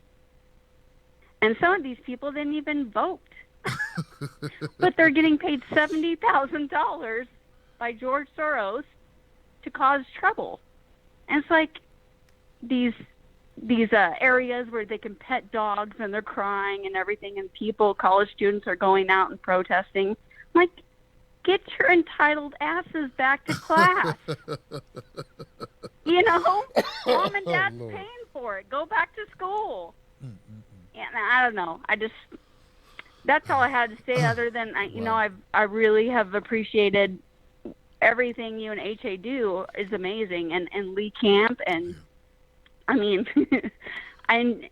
And some of these people didn't even vote, but they're getting paid $70,000 by George Soros to cause trouble. And it's like these areas where they can pet dogs and they're crying and everything, and college students are going out and protesting. I'm like, get your entitled asses back to class. You know, mom and dad's paying for it. Go back to school. And I don't know. That's all I had to say. Other than I really have appreciated everything you and HA do is amazing, and Lee Camp, and I mean, and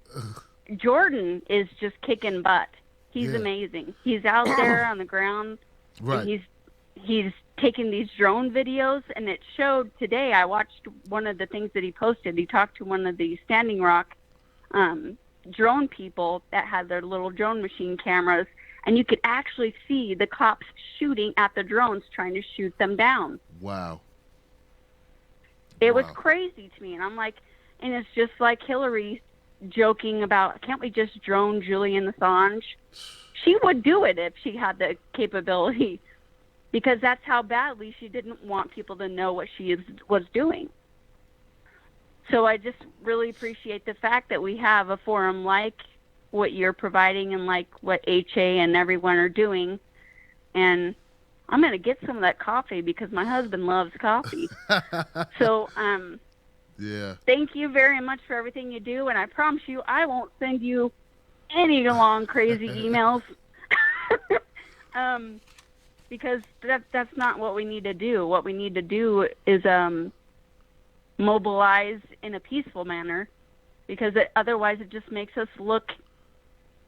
Jordan is just kicking butt. He's amazing. He's out there on the ground. Right. And he's taking these drone videos, and it showed today. I watched one of the things that he posted. He talked to one of the Standing Rock drone people that had their little drone machine cameras, and you could actually see the cops shooting at the drones, trying to shoot them down. Wow. It was crazy to me, and I'm like, and it's just like Hillary joking about, can't we just drone Julian Assange? She would do it if she had the capability, because that's how badly she didn't want people to know what she was doing. So I just really appreciate the fact that we have a forum like what you're providing and like what HA and everyone are doing. And I'm going to get some of that coffee because my husband loves coffee. So thank you very much for everything you do. And I promise you I won't send you any long, crazy emails. Because that's not what we need to do. What we need to do is mobilize in a peaceful manner, because otherwise it just makes us look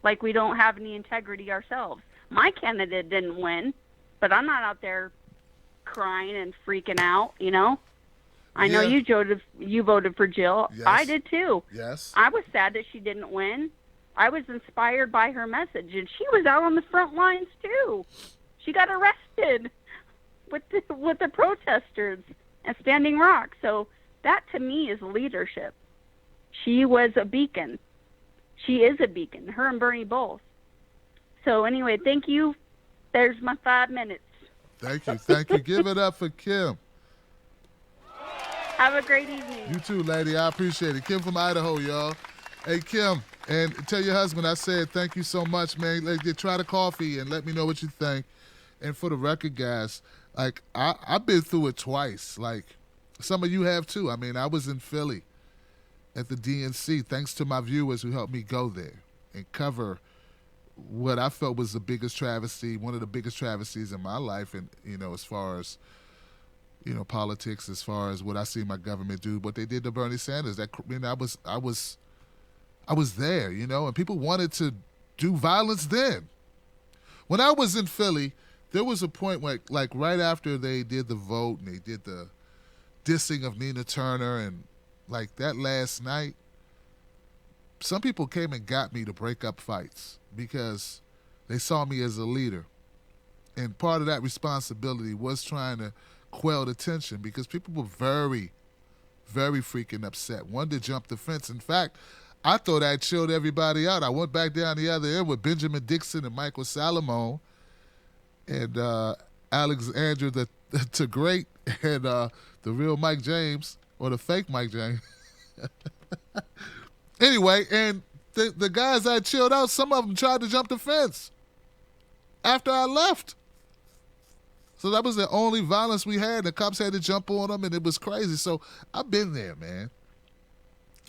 like we don't have any integrity ourselves. My candidate didn't win, but I'm not out there crying and freaking out, you know? I know you voted for Jill. Yes. I did too. Yes. I was sad that she didn't win. I was inspired by her message, and she was out on the front lines too. She got arrested with the protesters at Standing Rock. So that to me is leadership. She was a beacon. She is a beacon. Her and Bernie both. So anyway, thank you. There's my 5 minutes. Thank you. Thank you. Give it up for Kim. Have a great evening. You too, lady. I appreciate it. Kim from Idaho, y'all. Hey, Kim, and tell your husband I said thank you so much, man. Try the coffee and let me know what you think. And for the record, guys, like I've been through it twice. Like some of you have too. I mean, I was in Philly at the DNC, thanks to my viewers who helped me go there and cover what I felt was the biggest travesty, one of the biggest travesties in my life, and as far as politics, as far as what I see my government do, what they did to Bernie Sanders. I was there, and people wanted to do violence then. When I was in Philly, there was a point where, like right after they did the vote and they did the dissing of Nina Turner, and like that last night, some people came and got me to break up fights because they saw me as a leader. And part of that responsibility was trying to quell the tension because people were very, very freaking upset. One to jump the fence. In fact, I thought I chilled everybody out. I went back down the other end with Benjamin Dixon and Michael Salomon and Alexandra the Great and the real Mike James, or the fake Mike James. Anyway, and the guys I chilled out, some of them tried to jump the fence after I left. So that was the only violence we had. The cops had to jump on them, and it was crazy. So I've been there, man.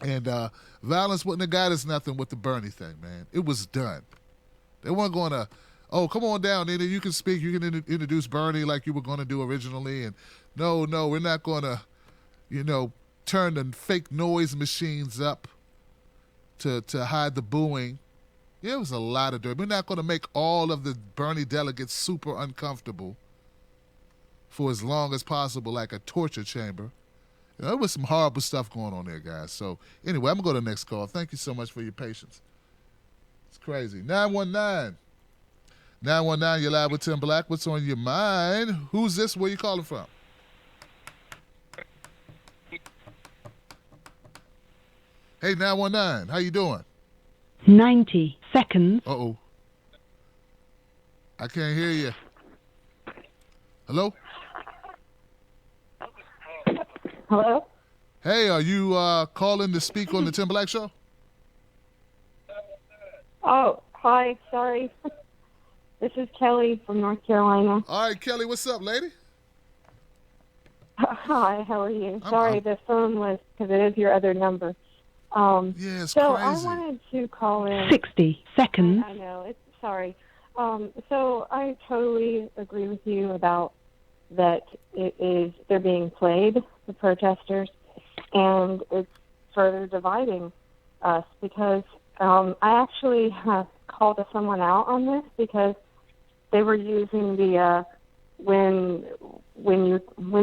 And violence wouldn't have got us nothing with the Bernie thing, man. It was done. They weren't going to, come on down, Nina. You can speak. You can introduce Bernie like you were going to do originally. And no, we're not going to, turn the fake noise machines up to hide the booing. Yeah, it was a lot of dirt. We're not going to make all of the Bernie delegates super uncomfortable for as long as possible, like a torture chamber. There was some horrible stuff going on there, guys. So anyway, I'm going to go to the next call. Thank you so much for your patience. It's crazy. 919. 919, you're live with Tim Black. What's on your mind? Who's this? Where you calling from? Hey, 919, how you doing? 90 seconds. Uh-oh. I can't hear you. Hello? Hello? Hey, are you calling to speak on the Tim Black Show? Oh, hi. Sorry. This is Kelly from North Carolina. All right, Kelly, what's up, lady? Hi, how are you? Sorry, the phone was, because it is your other number. Yeah, it's so crazy. I wanted to call in. 60 seconds. I know. Sorry. So I totally agree with you about that they're being played, the protesters, and it's further dividing us because I actually have called someone out on this because they were using the when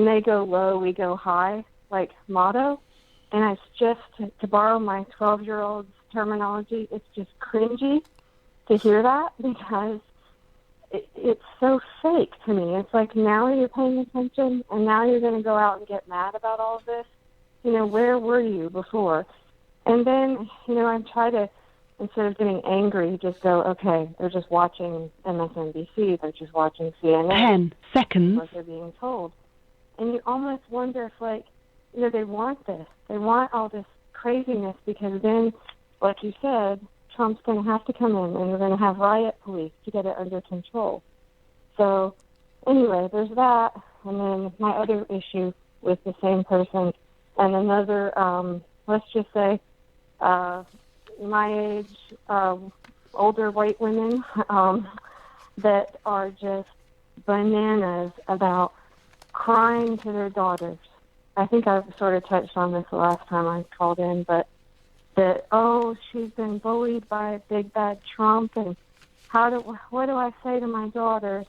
they go low, we go high, like motto. And it's just, to borrow my 12-year-old's terminology, it's just cringy to hear that because it's so fake to me. It's like now you're paying attention and now you're going to go out and get mad about all of this. You know, where were you before? And then, I try to, instead of getting angry, just go, okay, they're just watching MSNBC, they're just watching CNN. 10 seconds. What they're being told. And you almost wonder if, they want this. They want all this craziness because then, like you said, Trump's going to have to come in and we're going to have riot police to get it under control. So, anyway, there's that. And then my other issue with the same person and another, let's just say, my age, older white women that are just bananas about crying to their daughters. I think I've sort of touched on this the last time I called in, but that, she's been bullied by Big Bad Trump, and what do I say to my daughters?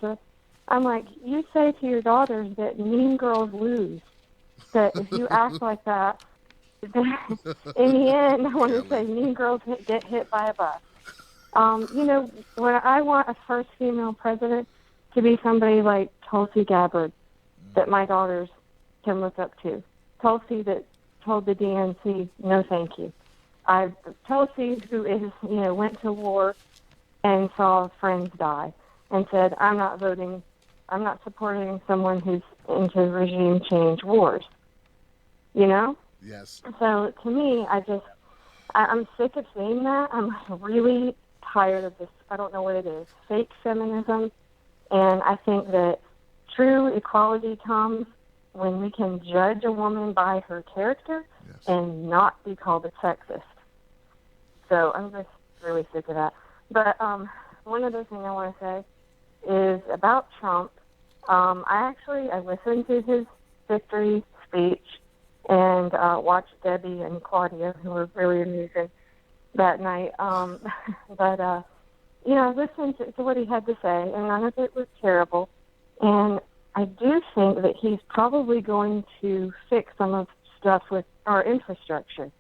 I'm like, you say to your daughters that mean girls lose, that if you act like that, then in the end, I want to say mean girls get hit by a bus. When I want a first female president to be somebody like Tulsi Gabbard that my daughters can look up to. Tulsi that told the DNC, no thank you. Tulsi who is, went to war and saw friends die and said, I'm not supporting someone who's into regime change wars. Yes. So to me, I'm sick of seeing that. I'm really tired of this. I don't know what it is. Fake feminism. And I think that true equality comes when we can judge a woman by her character and not be called a sexist. So I'm just really sick of that. But one other thing I want to say is about Trump. I listened to his victory speech and watched Debbie and Claudia, who were really amusing that night. I listened to what he had to say, and none of it was terrible. And I do think that he's probably going to fix some of stuff with our infrastructure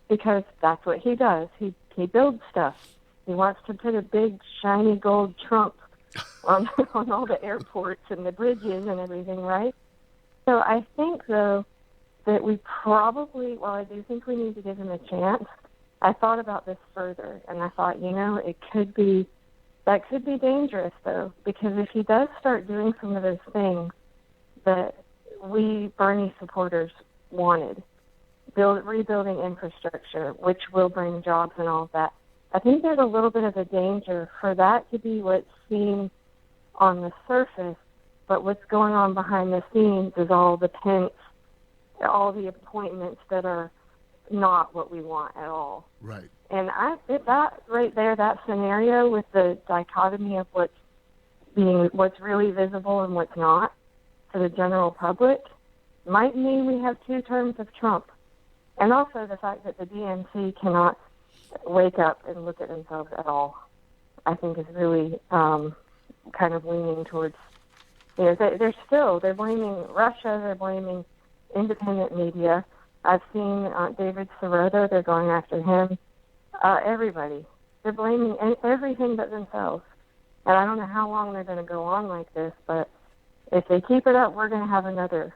because that's what he does. He builds stuff. He wants to put a big, shiny gold Trump on all the airports and the bridges and everything, right? So I think, though, that we probably, while I do think we need to give him a chance, I thought about this further, and I thought, that could be dangerous, though, because if he does start doing some of those things that we Bernie supporters wanted, rebuilding infrastructure, which will bring jobs and all of that, I think there's a little bit of a danger for that to be what's seen on the surface, but what's going on behind the scenes is all the Pence, all the appointments that are not what we want at all. Right. And that right there, that scenario with the dichotomy of what's really visible and what's not to the general public might mean we have 2 terms of Trump. And also the fact that the DNC cannot wake up and look at themselves at all, I think is really kind of leaning towards, they're blaming Russia, they're blaming independent media. I've seen David Sirota, they're going after him. Everybody. They're blaming everything but themselves. And I don't know how long they're going to go on like this, but if they keep it up, we're going to have another,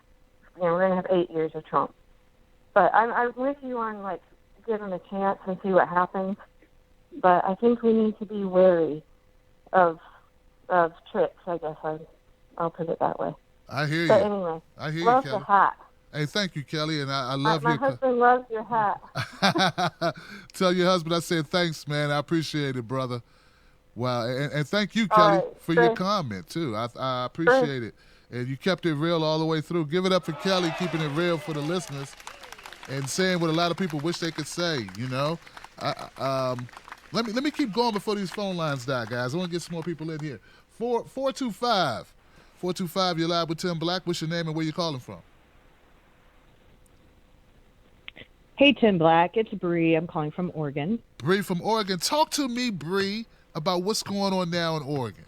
we're going to have 8 years of Trump. But I'm with you on, like, give him a chance and see what happens. But I think we need to be wary of tricks, I guess I'll put it that way. I hear but you. Anyway, I hear love you, the Kelly. hat. Hey, thank you, Kelly, and I love My husband loves your hat. Tell your husband I said thanks, man. I appreciate it, brother. Wow, and thank you, Kelly, right, for your comment, too. I appreciate it. And you kept it real all the way through. Give it up for Kelly, keeping it real for the listeners and saying what a lot of people wish they could say, you know. Let me keep going before these phone lines die, guys. I want to get some more people in here. 425, you're live with Tim Black. What's your name and where you calling from? Hey, Tim Black. It's Bree. I'm calling from Oregon. Bree from Oregon. Talk to me, Bree, about what's going on now in Oregon.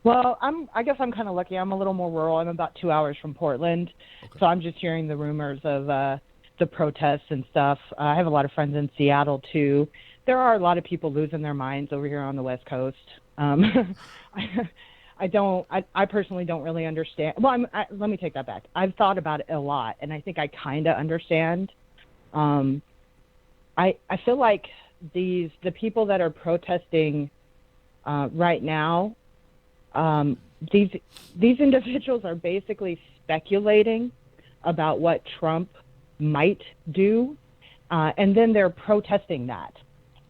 Well, I guess I'm kind of lucky. I'm a little more rural. I'm about 2 hours from Portland. Okay. So I'm just hearing the rumors of the protests and stuff. I have a lot of friends in Seattle, too. There are a lot of people losing their minds over here on the West Coast. I personally don't really understand. Well, let me take that back. I've thought about it a lot, and I think I kind of understand. I feel like the people that are protesting right now, these individuals are basically speculating about what Trump might do, and then they're protesting that.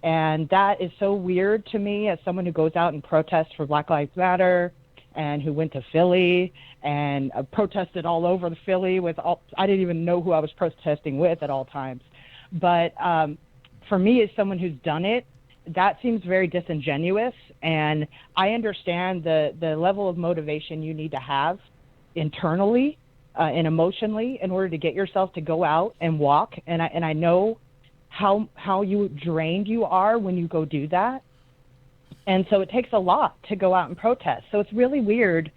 And that is so weird to me as someone who goes out and protests for Black Lives Matter and who went to Philly and protested all over the Philly I didn't even know who I was protesting with at all times. But for me, as someone who's done it, that seems very disingenuous. And I understand the level of motivation you need to have internally and emotionally in order to get yourself to go out and walk. And I know how you drained you are when you go do that. And so it takes a lot to go out and protest. So it's really weird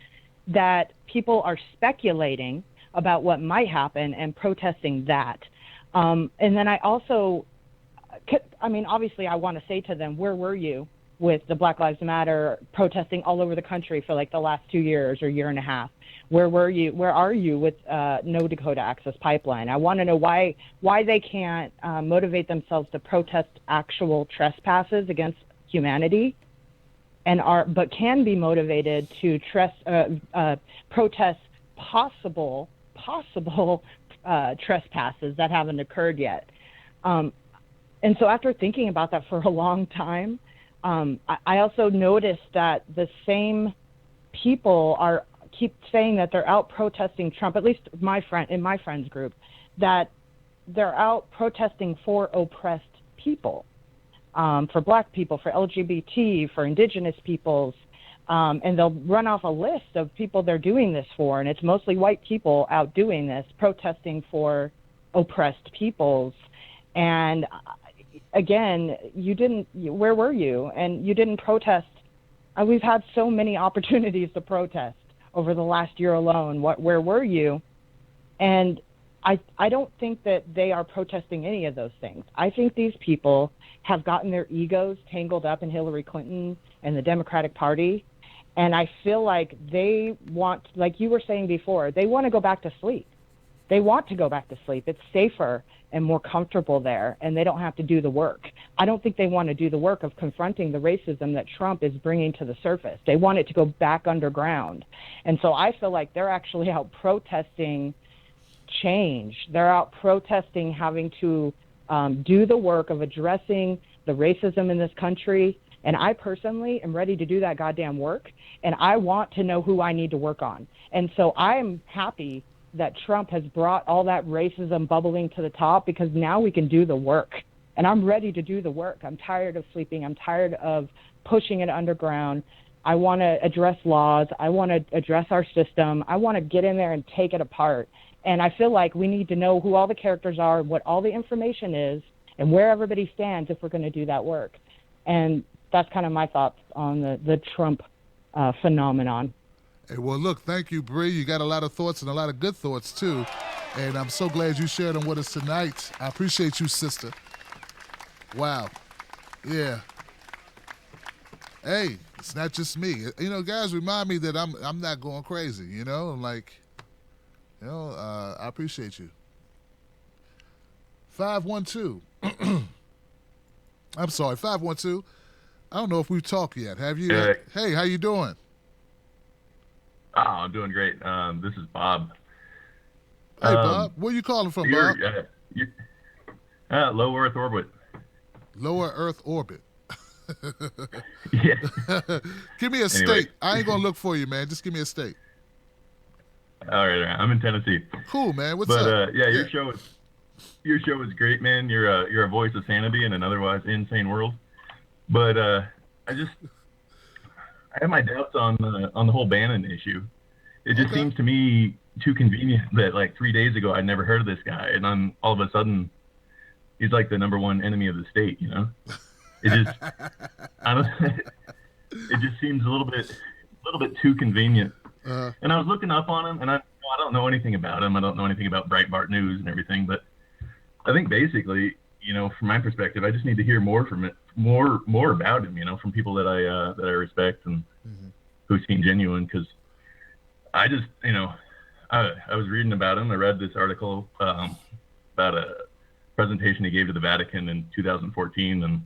that people are speculating about what might happen and protesting that. And then obviously I want to say to them, where were you with the Black Lives Matter protesting all over the country for like the last 2 years or year and a half? Where were you? Where are you with No Dakota Access Pipeline? I want to know why they can't motivate themselves to protest actual trespasses against humanity, but can be motivated to protest possible trespasses that haven't occurred yet. And so after thinking about that for a long time, I also noticed that the same people keep saying that they're out protesting Trump, at least in my friends group, that they're out protesting for oppressed people, for Black people, for LGBT, for indigenous peoples, and they'll run off a list of people they're doing this for, and it's mostly white people out doing this, protesting for oppressed peoples. And again, where were you? And you didn't protest. We've had so many opportunities to protest over the last year alone. Where were you? And I don't think that they are protesting any of those things. I think these people have gotten their egos tangled up in Hillary Clinton and the Democratic Party. And I feel like they want, like you were saying before, they want to go back to sleep. They want to go back to sleep. It's safer and more comfortable there, and they don't have to do the work. I don't think they want to do the work of confronting the racism that Trump is bringing to the surface. They want it to go back underground. And so I feel like they're actually out protesting change. They're out protesting having to do the work of addressing the racism in this country. And I personally am ready to do that goddamn work, and I want to know who I need to work on. And so I'm happy that Trump has brought all that racism bubbling to the top, because now we can do the work. And I'm ready to do the work. I'm tired of sleeping. I'm tired of pushing it underground. I want to address laws. I want to address our system. I want to get in there and take it apart. And I feel like we need to know who all the characters are, what all the information is, and where everybody stands if we're going to do that work. And that's kind of my thoughts on the Trump phenomenon. Hey, well, look, thank you, Bree. You got a lot of thoughts and a lot of good thoughts, too. And I'm so glad you shared them with us tonight. I appreciate you, sister. Wow. Yeah. Hey, it's not just me. You know, guys remind me that I'm not going crazy. You know, I'm like, you know, I appreciate you. 512. I'm sorry, 512. I don't know if we've talked yet. Have you? Hey, how you doing? Oh, I'm doing great. This is Bob. Hey, Bob. Where you calling from, Bob? Low Earth orbit. Lower Earth orbit. Yeah. Give me a state. I ain't gonna look for you, man. Just give me a state. All right. I'm in Tennessee. Cool, man. What's up? Yeah, your show is great, man. You're a voice of sanity in an otherwise insane world. But I have my doubts on the whole Bannon issue. It just seems to me too convenient that like 3 days ago I'd never heard of this guy, and then all of a sudden he's like the number one enemy of the state. You know, it just it just seems a little bit too convenient. And I was looking up on him, and I don't know anything about him. I don't know anything about Breitbart News and everything, but I think basically, you know, from my perspective, I just need to hear more about him, you know, from people that I respect and who seem genuine. Because I just, you know, I was reading about him. I read this article about a presentation he gave to the Vatican in 2014, and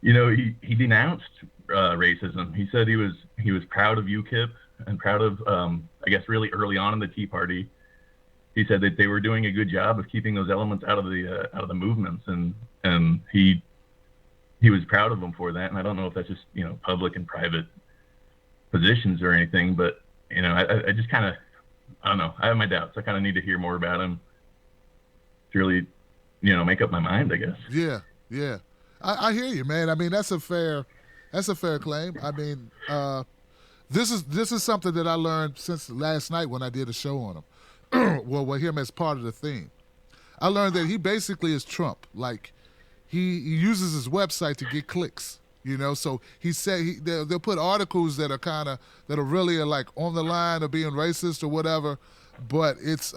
you know, he denounced racism. He said he was proud of UKIP and proud of, I guess, really early on in the Tea Party. He said that they were doing a good job of keeping those elements out of the movements, and he was proud of them for that. And I don't know if that's just, you know, public and private positions or anything, but you know, I just kind of, I don't know. I have my doubts. I kind of need to hear more about him to really, you know, make up my mind, I guess. Yeah. I hear you, man. I mean, that's a fair claim. I mean, this is something that I learned since last night when I did a show on him. Well, with him as part of the theme. I learned that he basically is Trump. Like, he uses his website to get clicks, you know? So he said they'll put articles that are really like on the line of being racist or whatever, but it's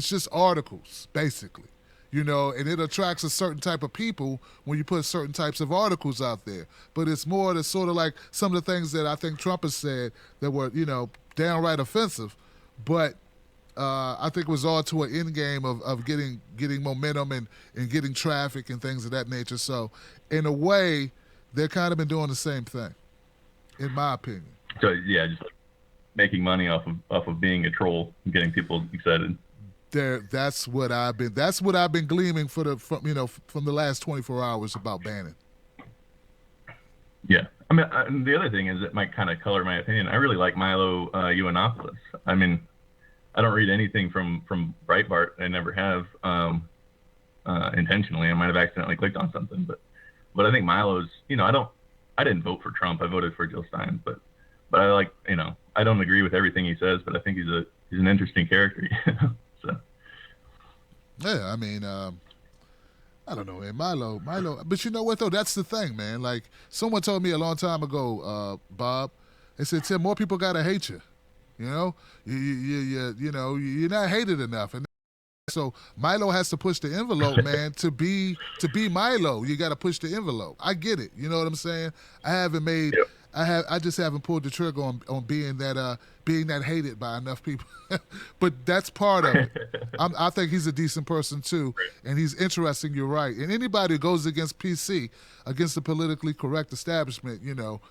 just articles, basically. You know, and it attracts a certain type of people when you put certain types of articles out there. But it's more to sort of like some of the things that I think Trump has said that were, you know, downright offensive. But I think it was all to an end game of getting momentum and getting traffic and things of that nature. So in a way, they've kind of been doing the same thing, in my opinion. So yeah, just like making money off of being a troll and getting people excited. That's what I've been gleaming from the last 24 hours about Bannon. Yeah, I mean, the other thing is it might kind of color my opinion. I really like Milo Yiannopoulos. I mean, I don't read anything from Breitbart. I never have intentionally. I might have accidentally clicked on something, but I think Milo's. You know, I didn't vote for Trump. I voted for Jill Stein, but I like, you know, I don't agree with everything he says, but I think he's an interesting character. So. Yeah, I mean, I don't know, man. Milo. But you know what, though? That's the thing, man. Like, someone told me a long time ago, Bob, they said, Tim, more people got to hate you. You know? You know, you're not hated enough. And so Milo has to push the envelope, man. To be Milo, you got to push the envelope. I get it. You know what I'm saying? I just haven't pulled the trigger on being that hated by enough people. But that's part of it. I think he's a decent person too, and he's interesting. You're right. And anybody who goes against PC, against the politically correct establishment, you know,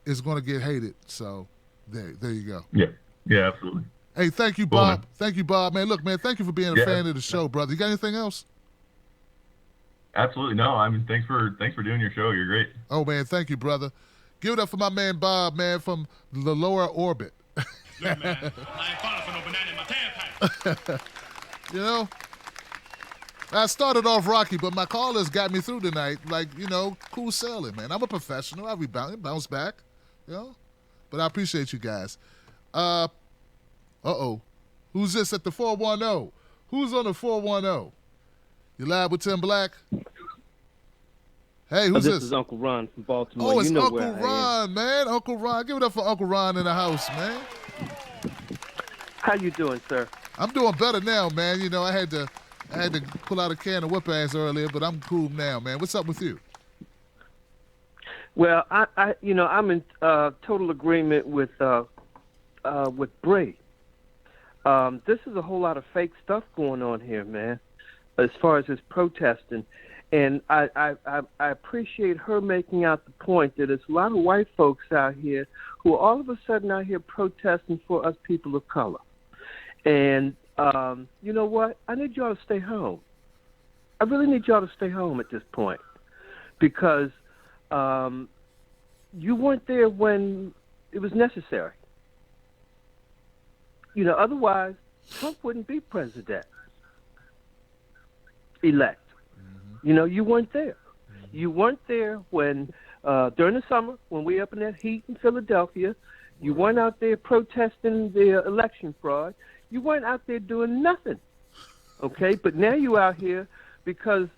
is going to get hated. So there you go. Yeah, absolutely. Hey, thank you, Bob. Thank you, Bob. Man, look, man, thank you for being a fan of the show, brother. You got anything else? Absolutely. No, I mean, thanks for doing your show. You're great. Oh, man, thank you, brother. Give it up for my man Bob, man, from the lower orbit. Look, man, I ain't falling for no banana in my tailpipe. You know, I started off rocky, but my callers got me through tonight. Like, you know, cool sailing, man. I'm a professional. I'll bounce back, you know. But I appreciate you guys. Who's this at the 410? Who's on the 410? You live with Tim Black? Hey, who's this? This is Uncle Ron from Baltimore. Oh, it's you know Uncle Ron, man. Uncle Ron. Give it up for Uncle Ron in the house, man. How you doing, sir? I'm doing better now, man. You know, I had to pull out a can of whip ass earlier, but I'm cool now, man. What's up with you? Well, I'm in total agreement with Reid. This is a whole lot of fake stuff going on here, man, as far as this protesting. And I appreciate her making out the point that there's a lot of white folks out here who are all of a sudden out here protesting for us people of color. And you know what? I need y'all to stay home. I really need y'all to stay home at this point because you weren't there when it was necessary. Otherwise, Trump wouldn't be president-elect. You weren't there. You weren't there when, during the summer, when we up in that heat in Philadelphia, you weren't out there protesting the election fraud. You weren't out there doing nothing, okay? But now you out here because,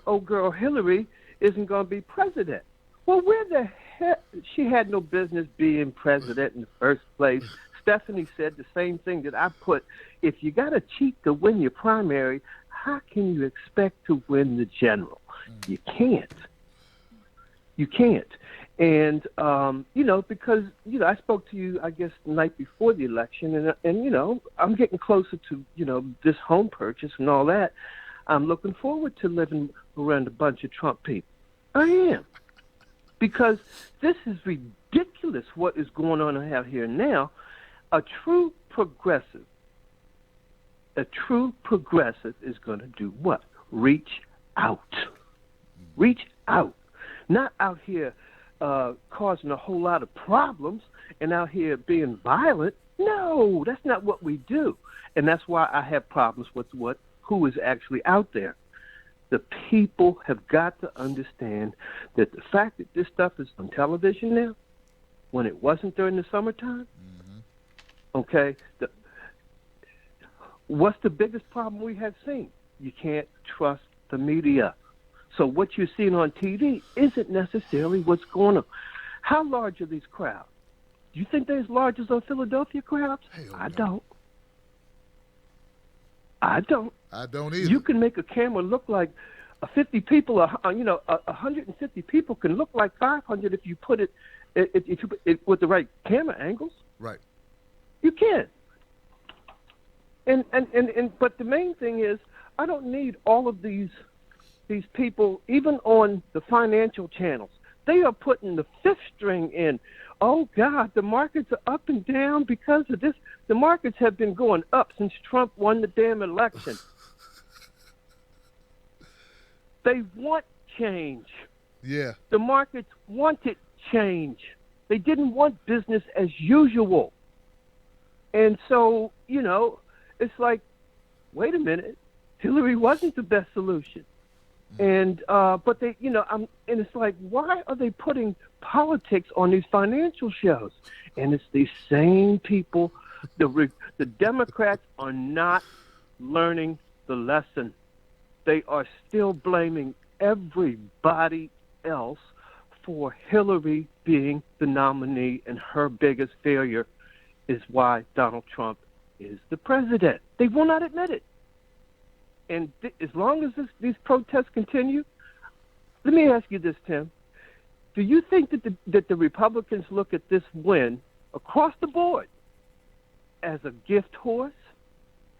old girl Hillary isn't going to be president. Well, where the heck? She had no business being president in the first place. Stephanie said the same thing that I put. If you got to cheat to win your primary, how can you expect to win the general? You can't. You can't. And, because, I spoke to you, I guess, the night before the election, and I'm getting closer to, this home purchase and all that. I'm looking forward to living around a bunch of Trump people. I am. Because this is ridiculous what is going on out here now. A true progressive is going to do what? Reach out. Reach out. Not out here causing a whole lot of problems and out here being violent. No, that's not what we do. And that's why I have problems with who is actually out there. The people have got to understand that the fact that this stuff is on television now, when it wasn't during the summertime, okay, what's the biggest problem we have seen? You can't trust the media. So what you're seeing on TV isn't necessarily what's going on. How large are these crowds? Do you think they're as large as those Philadelphia crowds? I don't. I don't either. You can make a camera look like 50 people, 150 people can look like 500 if you put it with the right camera angles. Right. You can. But the main thing is, I don't need all of these people, even on the financial channels. They are putting the fifth string in. Oh, God, the markets are up and down because of this. The markets have been going up since Trump won the damn election. They want change. Yeah. The markets wanted change. They didn't want business as usual. And so, it's like, wait a minute, Hillary wasn't the best solution. And but they, and it's like, why are they putting politics on these financial shows? And it's these same people. The Democrats are not learning the lesson. They are still blaming everybody else for Hillary being the nominee, and her biggest failure is why Donald Trump is the president. They will not admit it. And as long as these protests continue, let me ask you this, Tim. Do you think that the Republicans look at this win across the board as a gift horse,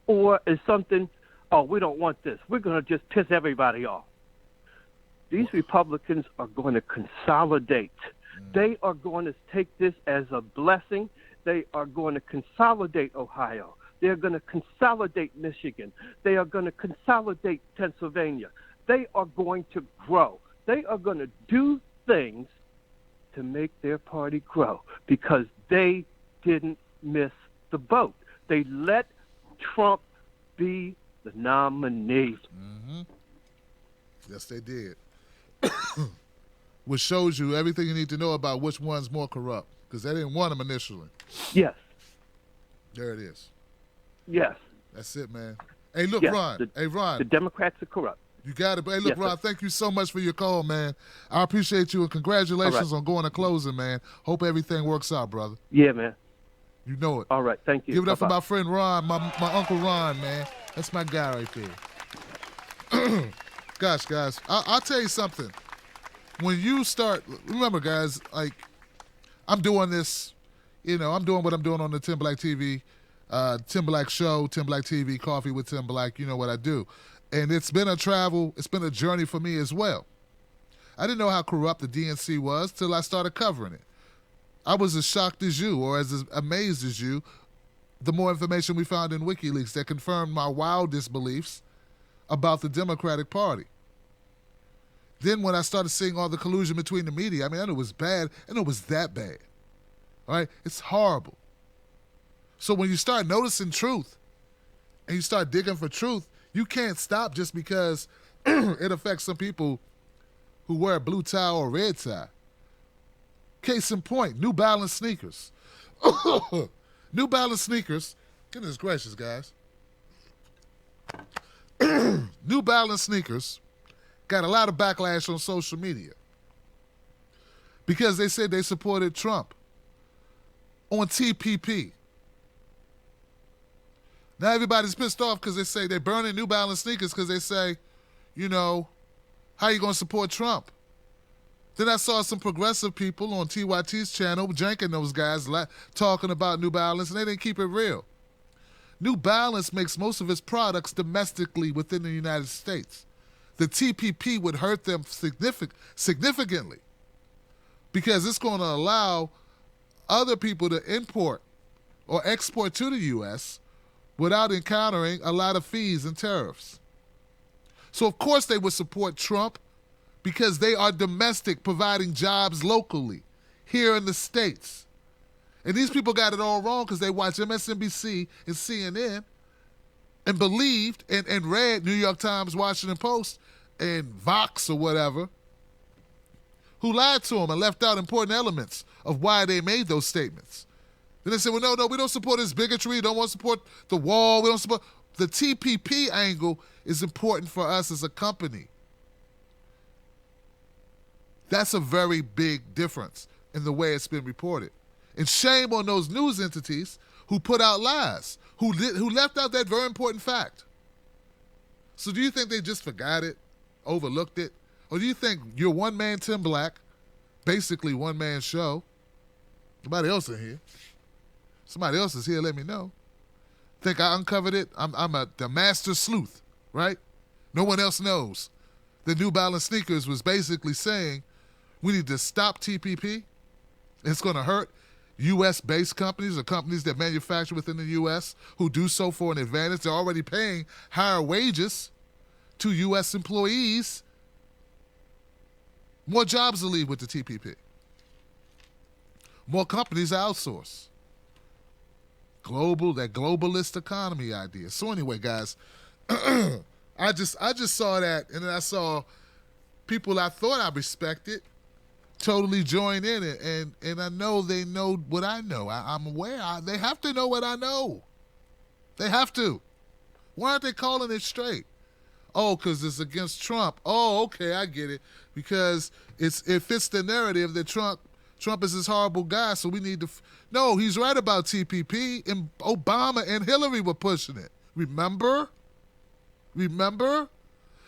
or as something, oh, we don't want this, we're going to just piss everybody off? These Republicans are going to consolidate. They are going to take this as a blessing. They are going to consolidate Ohio. They're going to consolidate Michigan. They are going to consolidate Pennsylvania. They are going to grow. They are going to do things to make their party grow because they didn't miss the boat. They let Trump be the nominee. Mm-hmm. Yes, they did. Which shows you everything you need to know about which one's more corrupt, because they didn't want him initially. Yes. There it is. Yes. That's it, man. Hey, look, yes. Ron. Ron. The Democrats are corrupt. You got it. Hey, look, yes, Ron, thank you so much for your call, man. I appreciate you, and congratulations on going to closing, man. Hope everything works out, brother. Yeah, man. You know it. All right, thank you. Give it up Bye-bye. for my friend Ron, my Uncle Ron, man. That's my guy right there. Gosh, guys, I'll tell you something. when you start, remember, guys, like, I'm doing this, I'm doing what I'm doing on the Tim Black TV, Tim Black Show, Tim Black TV, Coffee with Tim Black, you know what I do. And it's been a journey for me as well. I didn't know how corrupt the DNC was till I started covering it. I was as shocked as you, or as amazed as you, the more information we found in WikiLeaks that confirmed my wildest beliefs about the Democratic Party. Then when I started seeing all the collusion between the media, I knew it was bad, and it was that bad. All right? It's horrible. So when you start noticing truth, and you start digging for truth, you can't stop just because it affects some people who wear a blue tie or a red tie. Case in point, New Balance sneakers. New Balance sneakers, goodness gracious, guys. New Balance sneakers got a lot of backlash on social media because they said they supported Trump on TPP. Now everybody's pissed off because they say they're burning New Balance sneakers because they say, how you going to support Trump? Then I saw some progressive people on TYT's channel, janking those guys, talking about New Balance, and they didn't keep it real. New Balance makes most of its products domestically within the United States. The TPP would hurt them significantly because it's going to allow other people to import or export to the U.S. without encountering a lot of fees and tariffs. So, of course, they would support Trump because they are domestic, providing jobs locally here in the States. And these people got it all wrong because they watched MSNBC and CNN and believed and read New York Times, Washington Post, and Vox or whatever, who lied to them and left out important elements of why they made those statements. Then they said, well, no, we don't support this bigotry. We don't want to support the wall. We don't support... The TPP angle is important for us as a company. That's a very big difference in the way it's been reported. And shame on those news entities who put out lies, who left out that very important fact. So do you think they just forgot it, overlooked it? Or do you think you're one man, Tim Black, basically one man show? Nobody else in here. Somebody else is here, let me know. Think I uncovered it? I'm the master sleuth, right? No one else knows. The New Balance sneakers was basically saying we need to stop TPP. It's going to hurt U.S.-based companies or companies that manufacture within the U.S. who do so for an advantage. They're already paying higher wages to U.S. employees. More jobs will leave with the TPP. More companies outsource. That globalist economy idea. So anyway, guys, I just saw that, and then I saw people I thought I respected totally join in it, and I know they know what I know. I'm aware. They have to know what I know. They have to. Why aren't they calling it straight? Oh, because it's against Trump. Oh, okay, I get it. Because it fits the narrative that Trump is this horrible guy, so we need to... No, he's right about TPP, and Obama and Hillary were pushing it. Remember?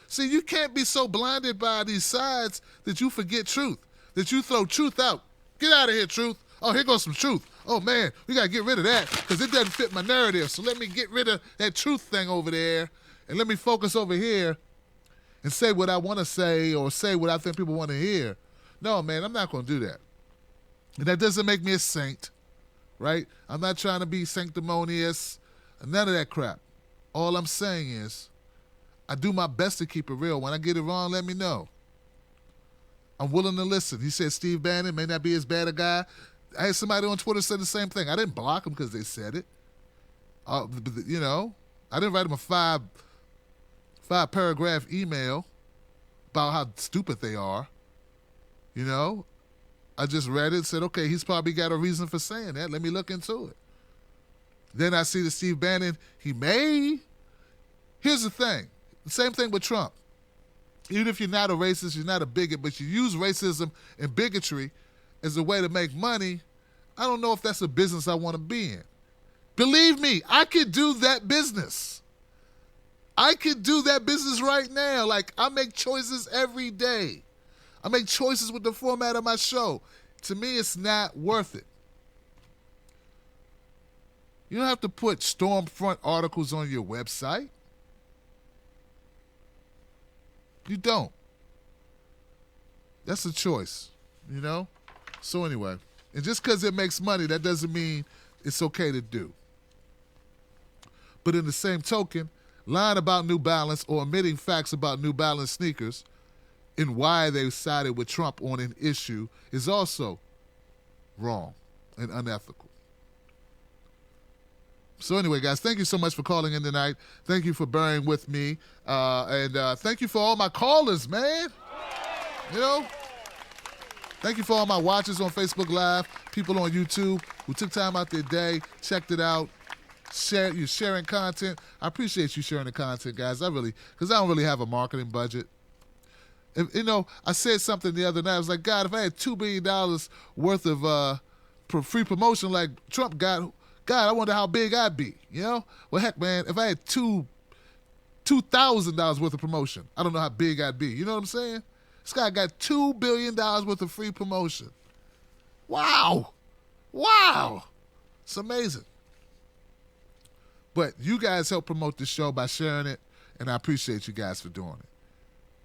See, you can't be so blinded by these sides that you forget truth, that you throw truth out. Get out of here, truth. Oh, here goes some truth. Oh, man, we got to get rid of that because it doesn't fit my narrative, so let me get rid of that truth thing over there, and let me focus over here and say what I want to say or say what I think people want to hear. No, man, I'm not going to do that. And that doesn't make me a saint, right? I'm not trying to be sanctimonious, none of that crap. All I'm saying is I do my best to keep it real. When I get it wrong, let me know. I'm willing to listen. He said Steve Bannon may not be as bad a guy. I had somebody on Twitter say the same thing. I didn't block him because they said it. I didn't write him a five-paragraph email about how stupid they are. I just read it and said, okay, he's probably got a reason for saying that. Let me look into it. Then I see that Steve Bannon, he may. Here's the thing. The same thing with Trump. Even if you're not a racist, you're not a bigot, but you use racism and bigotry as a way to make money, I don't know if that's a business I want to be in. Believe me, I could do that business. I could do that business right now. Like, I make choices every day. I make choices with the format of my show. To me, it's not worth it. You don't have to put Stormfront articles on your website. You don't. That's a choice, you know? So anyway, and just because it makes money, that doesn't mean it's okay to do. But in the same token, lying about New Balance or omitting facts about New Balance sneakers and why they sided with Trump on an issue is also wrong and unethical. So anyway, guys, thank you so much for calling in tonight. Thank you for bearing with me. And thank you for all my callers, man. You know? Thank you for all my watchers on Facebook Live, people on YouTube who took time out their day, checked it out, you're sharing content. I appreciate you sharing the content, guys. Because I don't really have a marketing budget. If, you know, I said something the other night. I was like, God, if I had $2 billion worth of free promotion like Trump got, God, I wonder how big I'd be, you know? Well, heck, man, if I had $2,000 worth of promotion, I don't know how big I'd be. You know what I'm saying? This guy got $2 billion worth of free promotion. Wow. Wow. It's amazing. But you guys help promote the show by sharing it, and I appreciate you guys for doing it.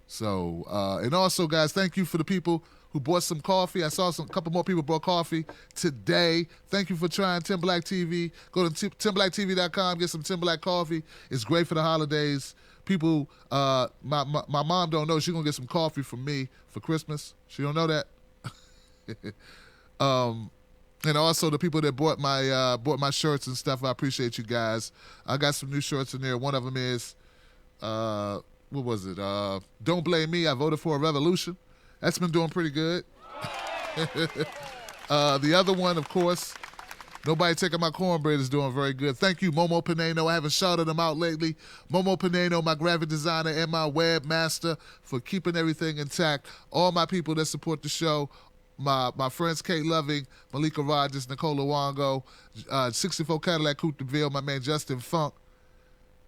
So, and also, guys, thank you for the people who bought some coffee. I saw a couple more people bought coffee today. Thank you for trying Tim Black TV. Go to timblacktv.com, get some Tim Black coffee. It's great for the holidays. People, my mom don't know she's going to get some coffee from me for Christmas. She don't know that. And also the people that bought my shirts and stuff, I appreciate you guys. I got some new shirts in there. One of them is, what was it? Don't Blame Me, I Voted for a Revolution. That's been doing pretty good. The other one, of course, Nobody Taking My Cornbread is doing very good. Thank you, Momo Pineno. I haven't shouted them out lately. Momo Pineno, my graphic designer and my webmaster, for keeping everything intact. All my people that support the show, my friends Kate Loving, Malika Rogers, Nicola Wango, 64 Cadillac Coupe de Ville, my man Justin Funk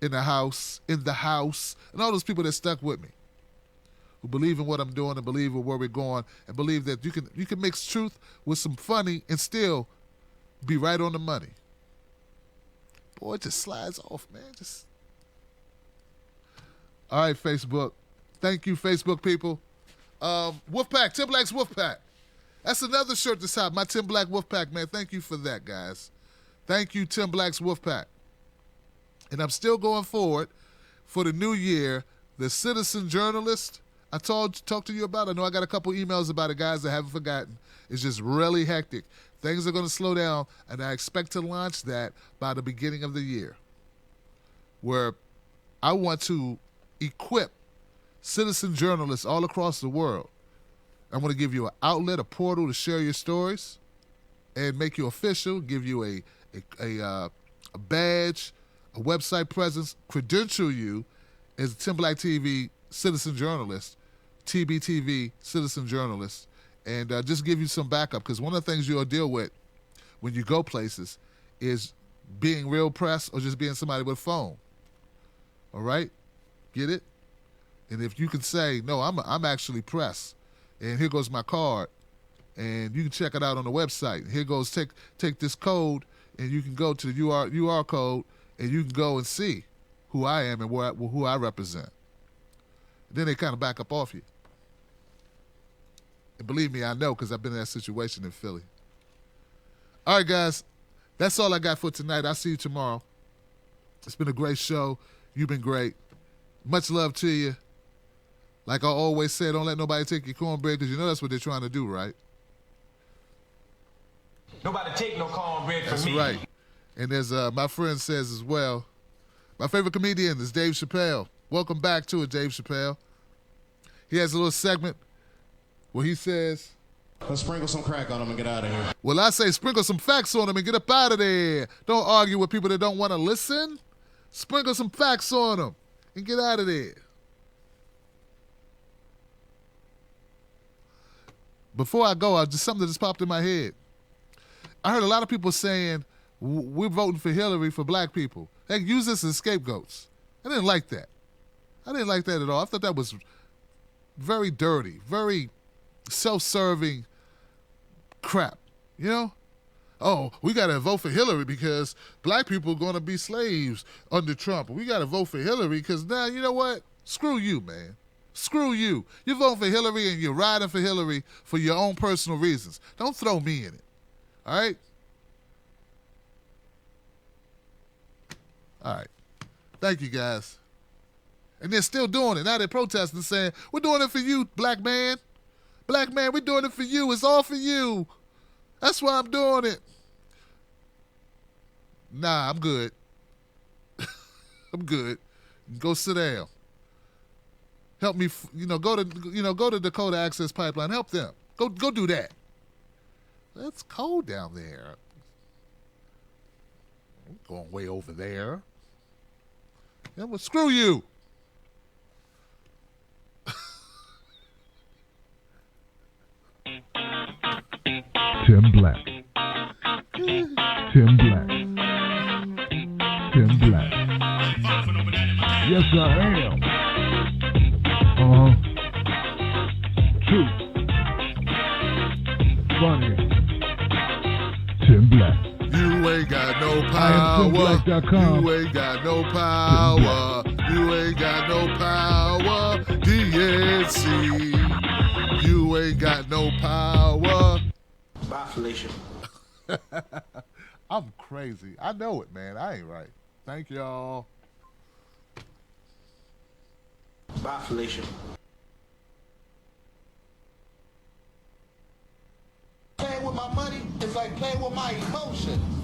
in the house, and all those people that stuck with me, who believe in what I'm doing and believe in where we're going and believe that you can mix truth with some funny and still be right on the money. Boy, it just slides off, man. All right, Facebook. Thank you, Facebook people. Wolfpack, Tim Black's Wolfpack. That's another shirt that's hot. My Tim Black Wolfpack, man. Thank you for that, guys. Thank you, Tim Black's Wolfpack. And I'm still going forward for the new year. The Citizen Journalist I talked to you about. I know I got a couple emails about it, guys. I haven't forgotten. It's just really hectic. Things are going to slow down, and I expect to launch that by the beginning of the year, where I want to equip citizen journalists all across the world. I want to give you an outlet, a portal to share your stories and make you official, give you a badge, a website presence, credential you as a Tim Black TV citizen journalist, TBTV citizen journalist, and just give you some backup, because one of the things you'll deal with when you go places is being real press or just being somebody with a phone. All right? Get it? And if you can say, no, I'm actually press, and here goes my card, and you can check it out on the website. Here goes, take this code, and you can go to the UR code, and you can go and see who I am and who I represent. Then they kind of back up off you. And believe me, I know, because I've been in that situation in Philly. All right, guys, that's all I got for tonight. I'll see you tomorrow. It's been a great show. You've been great. Much love to you. Like I always say, don't let nobody take your cornbread, because you know that's what they're trying to do, right? Nobody take no cornbread from me. That's right. And as my friend says as well, my favorite comedian is Dave Chappelle. Welcome back to it, Dave Chappelle. He has a little segment where he says, let's sprinkle some crack on him and get out of here. Well, I say sprinkle some facts on him and get up out of there. Don't argue with people that don't want to listen. Sprinkle some facts on them and get out of there. Before I go, something just popped in my head. I heard a lot of people saying, we're voting for Hillary for black people. They use this as scapegoats. I didn't like that. I didn't like that at all. I thought that was very dirty, very self-serving crap, you know? Oh, we got to vote for Hillary because black people are going to be slaves under Trump. We got to vote for Hillary because now, you know what? Screw you, man. Screw you. You vote for Hillary and you're riding for Hillary for your own personal reasons. Don't throw me in it. All right? All right. Thank you, guys. And they're still doing it. Now they're protesting saying, we're doing it for you, black man. Black man, we're doing it for you. It's all for you. That's why I'm doing it. Nah, I'm good. I'm good. Go sit down. Help me, go to Dakota Access Pipeline. Help them. Go do that. It's cold down there. I'm going way over there. Yeah, well, screw you. Tim Black. Tim Black. Tim Black. Yes, I am. True. Funny. Tim Black. You ain't got no power. You ain't got no power. You ain't got no power. DNC. You ain't got no power. Bye, Felicia. I'm crazy. I know it, man. I ain't right. Thank y'all. Bye, Felicia. Playing with my money is like playing with my emotions.